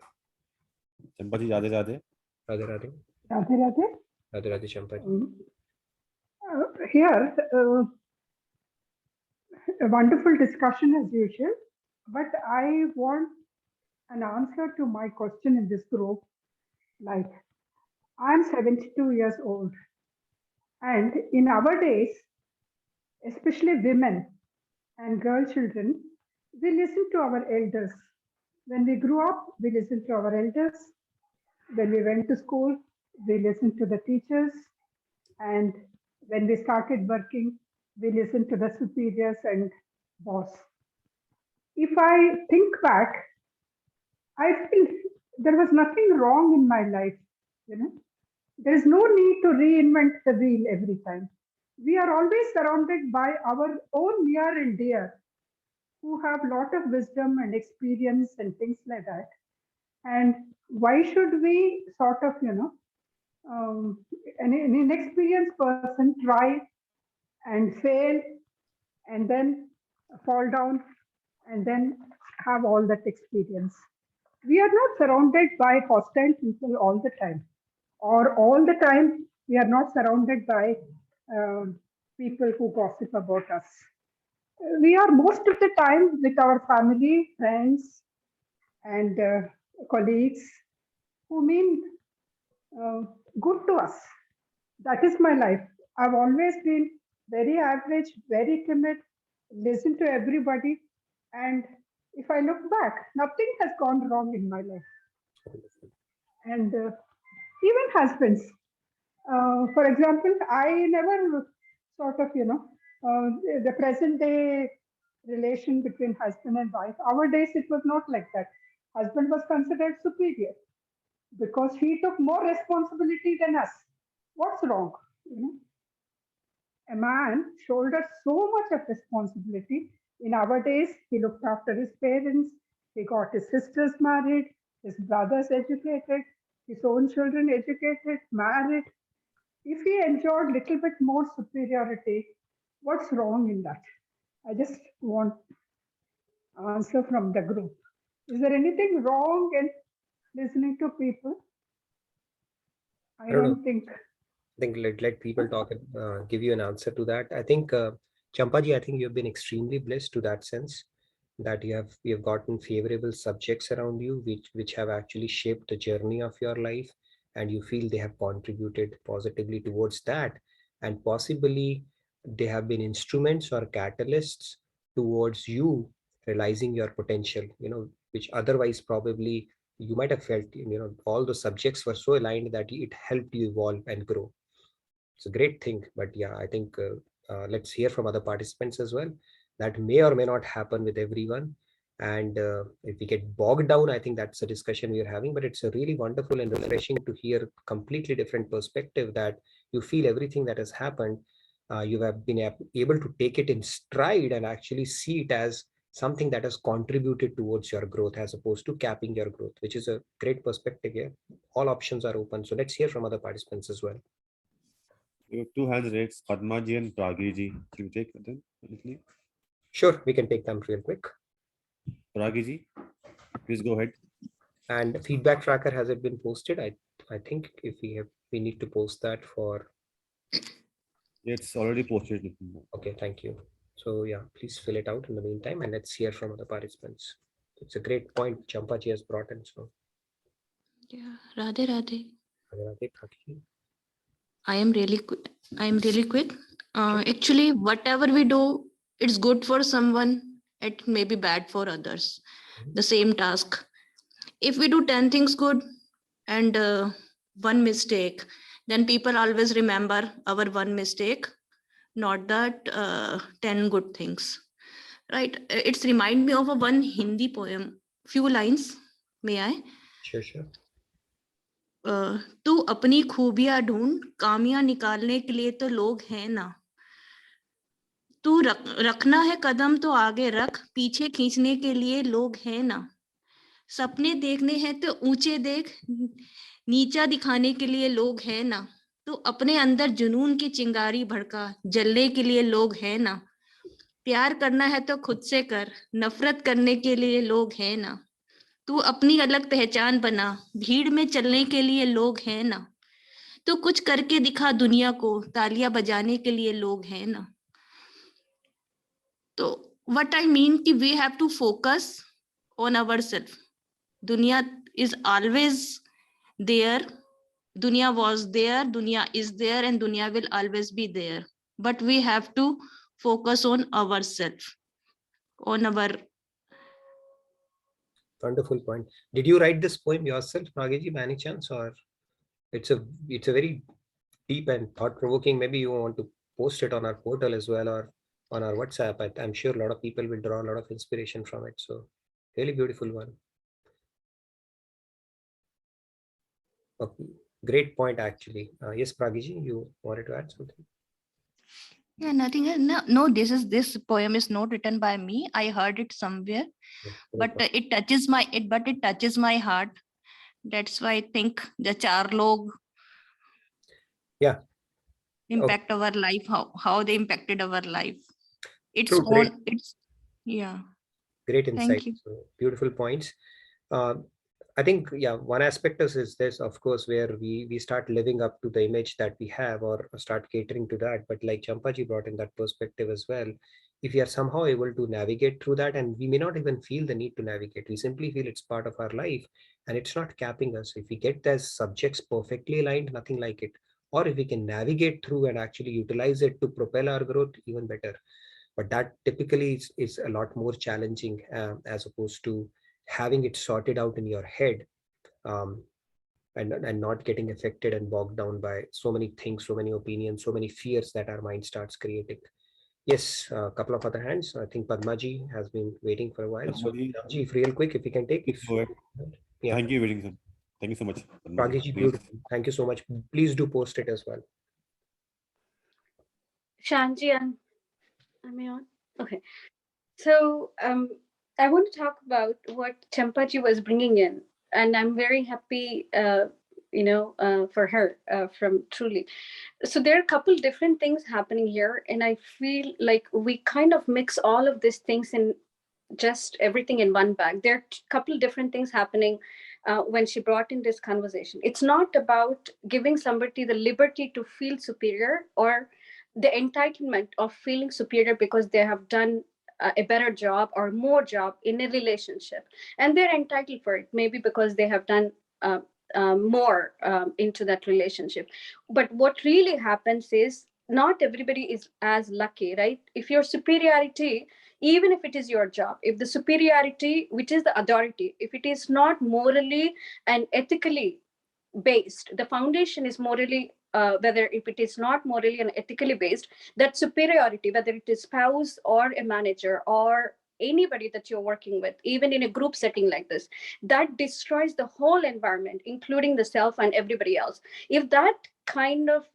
Champa ji, Radhe Radhe. Radhe Radhe. Radhe Radhe. Radhe Radhe, Champa ji. Here, a wonderful discussion as usual, but I want an answer to my question in this group. Like, I'm 72 years old, and in our days, especially women and girl children, we listen to our elders. When we grew up, we listened to our elders. When we went to school, we listened to the teachers. And when we started working, we listened to the superiors and boss. If I think back, I feel there was nothing wrong in my life. You know, there is no need to reinvent the wheel every time. We are always surrounded by our own near and dear, who have a lot of wisdom and experience and things like that. And why should we sort of, an inexperienced person try and fail and then fall down and then have all that experience? We are not surrounded by hostile people all the time, or all the time we are not surrounded by people who gossip about us. We are most of the time with our family, friends, and colleagues who mean good to us. That is my life. I've always been very average, very timid, listen to everybody. And if I look back, nothing has gone wrong in my life. And even husbands, For example, I never sort of, the present day relation between husband and wife. Our days, it was not like that. Husband was considered superior because he took more responsibility than us. What's wrong? You know, a man shouldered so much of responsibility. In our days, he looked after his parents, he got his sisters married, his brothers educated, his own children educated, married. If he enjoyed little bit more superiority, what's wrong in that? I just want answer from the group. Is there anything wrong in listening to people? I don't know. don't think. I think let people talk and give you an answer to that. I think Champaji, I think you've been extremely blessed to that sense that you have gotten favorable subjects around you which have actually shaped the journey of your life, and you feel they have contributed positively towards that, and possibly they have been instruments or catalysts towards you realizing your potential, which otherwise probably you might have felt, all the subjects were so aligned that it helped you evolve and grow. It's a great thing. But yeah, I think let's hear from other participants as well. That may or may not happen with everyone. And if we get bogged down, I think that's a discussion we are having. But it's a really wonderful and refreshing to hear completely different perspective, that you feel everything that has happened. You have been able to take it in stride and actually see it as something that has contributed towards your growth as opposed to capping your growth, which is a great perspective here. All options are open. So let's hear from other participants as well. You have 2 hands raised, Padmaji and Pragiji. Can you take them? Sure, we can take them real quick. Pragiji, please go ahead. And feedback tracker, has it been posted? I think if we need to post that for. It's already posted. Okay, thank you. So yeah, please fill it out in the meantime, and let's hear from other participants. It's a great point Champaji has brought in. So yeah, Radhe Radhe. Radhe Radhe. I am really quick. Actually, whatever we do, it's good for someone, it may be bad for others. The same task. If we do 10 things good and one mistake, then people always remember our one mistake, not that 10 good things. Right? It's remind me of a one Hindi poem. Few lines, may I? Sure. तू अपनी खूबियां ढूंढ, कामियां निकालने के लिए तो लोग हैं ना. तू रखना है कदम तो आगे रख, पीछे खींचने के लिए लोग हैं ना. सपने देखने हैं तो ऊंचे देख, नीचा दिखाने के लिए लोग हैं ना. तो अपने अंदर जुनून की चिंगारी भड़का, जलने के लिए लोग हैं ना. प्यार करना है तो खुद से कर, नफरत करने के लिए लोग हैं ना. तू अपनी अलग पहचान बना, भीड़ में चलने के लिए लोग हैं ना. तो कुछ करके दिखा दुनिया को, तालियां बजाने के लिए लोग हैं ना. तो what I mean कि we have to focus on ourselves. दुनिया is always there. दुनिया was there, दुनिया is there, and दुनिया will always be there. But we have to focus on ourselves, on our. Wonderful point. Did you write this poem yourself, Nagiji, by any chance, or it's a very deep and thought-provoking? Maybe you want to post it on our portal as well, or on our WhatsApp. I'm sure a lot of people will draw a lot of inspiration from it. So really beautiful one. Okay. Great point, actually. Yes, Pragiji, you wanted to add something? Yeah, nothing. No, this poem is not written by me. I heard it somewhere, but it touches my heart. That's why I think the char log impact our life. How they impacted our life. It's True, on. It's yeah. Great insight. Thank you. So, beautiful points. I think, yeah, one aspect is this, of course, where we start living up to the image that we have, or start catering to that. But like Champaji brought in that perspective as well, if we are somehow able to navigate through that, and we may not even feel the need to navigate, we simply feel it's part of our life and it's not capping us. If we get those subjects perfectly aligned, nothing like it. Or if we can navigate through and actually utilize it to propel our growth, even better. But that typically is a lot more challenging as opposed to having it sorted out in your head. and not getting affected and bogged down by so many things, so many opinions, so many fears that our mind starts creating. Yes, a couple of other hands. I think Padmaji has been waiting for a while. So, Padmaji, if real quick, if you can take. Yeah. Thank you, waiting, sir. Thank you so much. Pragiji, beautiful. Thank you so much. Please do post it as well. Shanji, am I on? Okay. So I want to talk about what Champaji was bringing in, and I'm very happy, for her from truly. So there are a couple different things happening here, and I feel like we kind of mix all of these things in just everything in one bag. There are a couple different things happening when she brought in this conversation. It's not about giving somebody the liberty to feel superior or the entitlement of feeling superior because they have done a better job or more job in a relationship, and they're entitled for it, maybe because they have done more into that relationship. But what really happens is not everybody is as lucky, right? If your superiority, even if it is your job, if the superiority, which is the authority, if it is not morally and ethically based, the foundation is morally whether if it is not morally and ethically based, that superiority, whether it is spouse or a manager or anybody that you're working with, even in a group setting like this, that destroys the whole environment, including the self and everybody else. If that kind of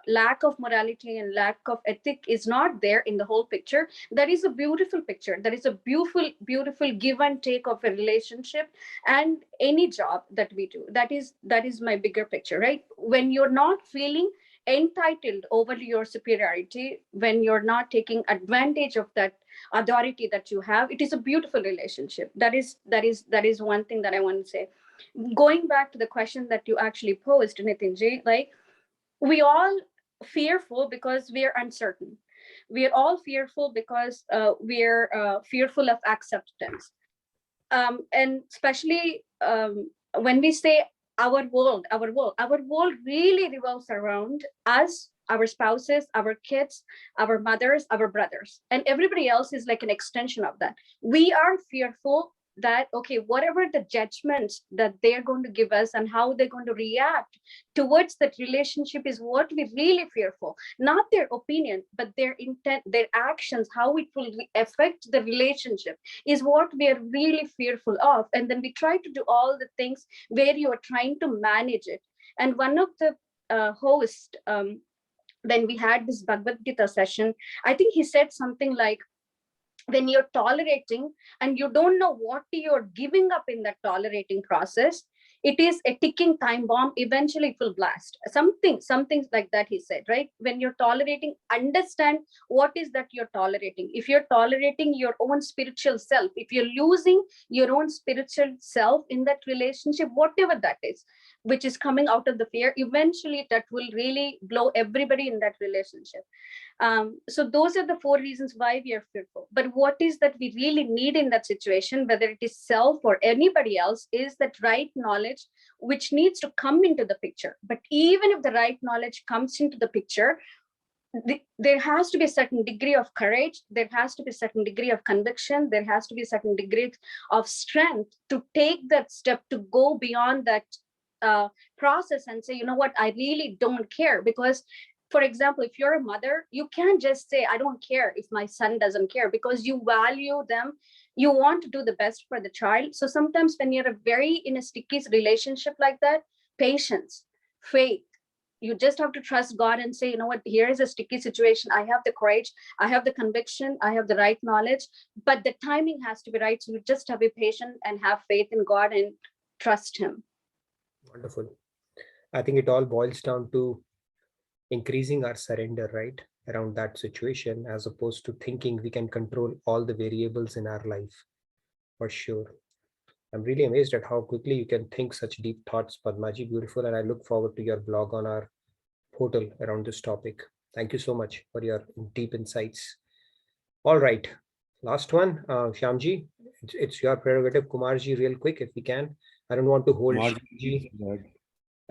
lack of morality and lack of ethic is not there in the whole picture, that is a beautiful picture. That is a beautiful give and take of a relationship and any job that we do. That is my bigger picture, right? When you're not feeling entitled over your superiority, when you're not taking advantage of that authority that you have, it is a beautiful relationship. That is one thing that I want to say. Going back to the question that you actually posed, Nitinji, like, we all fearful because we are uncertain. We are all fearful because we're fearful of acceptance. And especially when we say our world really revolves around us, our spouses, our kids, our mothers, our brothers, and everybody else is like an extension of that. We are fearful that, okay, whatever the judgments that they're going to give us and how they're going to react towards that relationship is what we really fearful. Not their opinion, but their intent, their actions, how it will affect the relationship is what we are really fearful of. And then we try to do all the things where you are trying to manage it. And one of the hosts, when we had this Bhagavad Gita session, I think he said something like, when you're tolerating and you don't know what you're giving up in that tolerating process, it is a ticking time bomb. Eventually it will blast. Something like that, he said, right? When you're tolerating, understand what is that you're tolerating. If you're tolerating your own spiritual self, if you're losing your own spiritual self in that relationship, whatever that is, which is coming out of the fear, eventually that will really blow everybody in that relationship. So those are the 4 reasons why we are fearful. But what is that we really need in that situation, whether it is self or anybody else, is that right knowledge, which needs to come into the picture. But even if the right knowledge comes into the picture, there has to be a certain degree of courage, there has to be a certain degree of conviction, there has to be a certain degree of strength to take that step, to go beyond that process and say, you know what, I really don't care. Because, for example, if you're a mother, you can't just say, I don't care if my son doesn't care, because you value them. You want to do the best for the child. So sometimes when you're in a sticky relationship like that, patience, faith, you just have to trust God and say, you know what, here is a sticky situation. I have the courage, I have the conviction, I have the right knowledge, but the timing has to be right. So you just have to be patient and have faith in God and trust him. Wonderful. I think it all boils down to increasing our surrender, right, around that situation, as opposed to thinking we can control all the variables in our life. For sure. I'm really amazed at how quickly you can think such deep thoughts, Padmaji. Beautiful. And I look forward to your blog on our portal around this topic. Thank you so much for your deep insights. All right. Last one, Shyamji, it's your prerogative. Kumarji, real quick, if we can. I don't want to hold Shyamji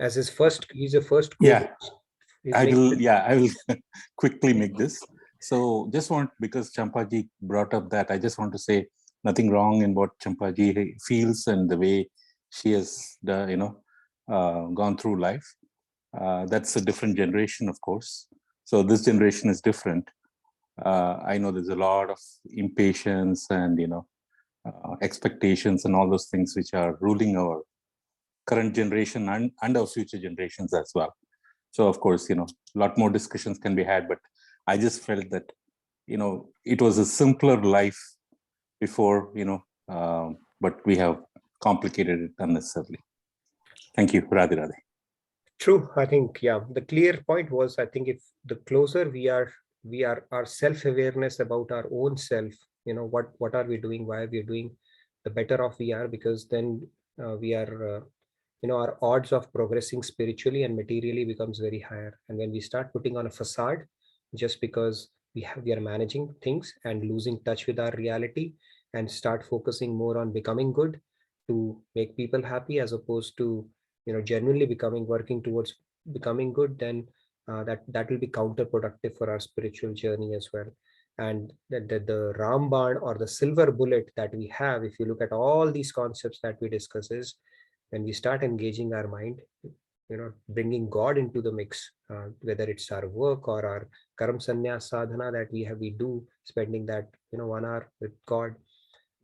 as his first. He's a first. Yeah, I will quickly make this. So just because Champaji brought up that, I just want to say nothing wrong in what Champaji feels and the way she has, gone through life. That's a different generation, of course. So this generation is different. I know there's a lot of impatience and, expectations and all those things which are ruling our current generation and our future generations as well. So of course, a lot more discussions can be had, but I just felt that, it was a simpler life before, but we have complicated it unnecessarily. Thank you. Radhe Radhe. True. I think, yeah, the clear point was, I think if the closer we are our self-awareness about our own self, what are we doing, why are we doing, the better off we are, because then we are, our odds of progressing spiritually and materially becomes very higher. And when we start putting on a facade, just because we are managing things and losing touch with our reality, and start focusing more on becoming good to make people happy, as opposed to genuinely working towards becoming good, then that will be counterproductive for our spiritual journey as well. And the Ramban, or the silver bullet that we have, if you look at all these concepts that we discuss, is when we start engaging our mind, bringing God into the mix, whether it's our work or our karam sannyas sadhana that we do, spending that 1 hour with God.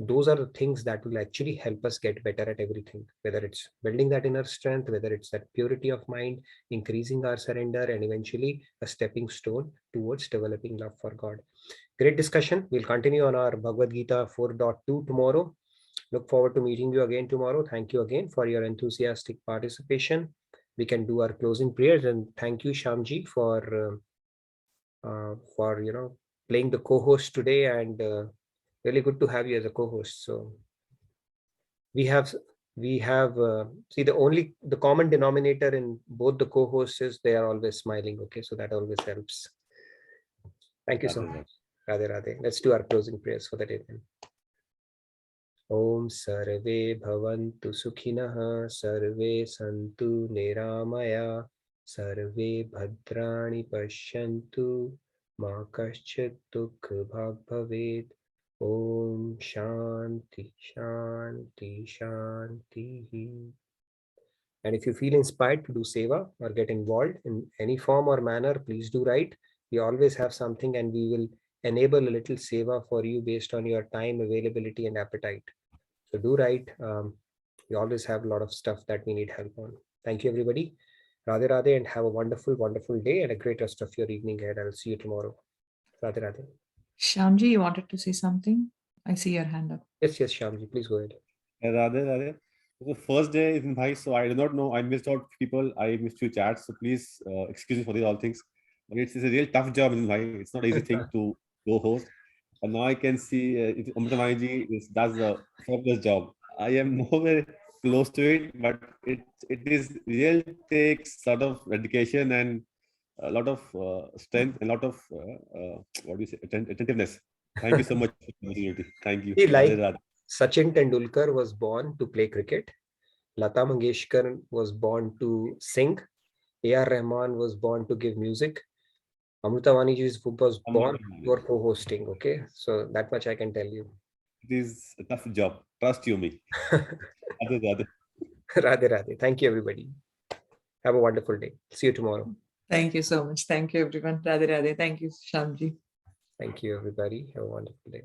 Those are the things that will actually help us get better at everything, whether it's building that inner strength, whether it's that purity of mind, increasing our surrender, and eventually a stepping stone towards developing love for God. Great discussion. We'll continue on our Bhagavad Gita 4.2 tomorrow. Look forward to meeting you again tomorrow. Thank you again for your enthusiastic participation. We can do our closing prayers, and thank you, Shyamji, for playing the co-host today, and really good to have you as a co-host. So we have see, the common denominator in both the co-hosts is they are always smiling. Okay, so that always helps. Thank you so much. Radhe Radhe. Let's do our closing prayers for the day then. Om sarve bhavantu sukhinah, sarve santu niramaya, sarve bhadrani pashyantu, ma kaschit dukh bhag bhaved. Om Shanti Shanti Shanti. And if you feel inspired to do seva or get involved in any form or manner, please do write. We always have something, and we will enable a little seva for you based on your time, availability, and appetite. So do write. We always have a lot of stuff that we need help on. Thank you, everybody. Radhe Radhe, and have a wonderful, wonderful day and a great rest of your evening ahead. I'll see you tomorrow. Radhe Radhe. Shyamji, you wanted to say something? I see your hand up. Yes, Shyamji, please go ahead. Radhe Radhe. The first day is in Bhai, so I do not know. I missed out people. I missed few chats, so please excuse me for these all things. But it's a real tough job in Bhai. It's not an easy thing to go host. And now I can see Amrita ji does a fabulous job. I am nowhere close to it, but it is real takes sort of dedication and a lot of strength and a lot of what do you say, attentiveness. Thank you so much for the opportunity. Thank you. Sachin Tendulkar was born to play cricket. Lata Mangeshkar was born to sing. A.R. Rahman was born to give music. Amrita Vani ji was born for co-hosting. Okay, so that much I can tell you. It is a tough job. Trust you me. Radhe Radhe. Radhe Radhe. Thank you, everybody. Have a wonderful day. See you tomorrow. Thank you so much. Thank you, everyone. Radhe Radhe. Thank you, Shyamji. Thank you, everybody. Have a wonderful day.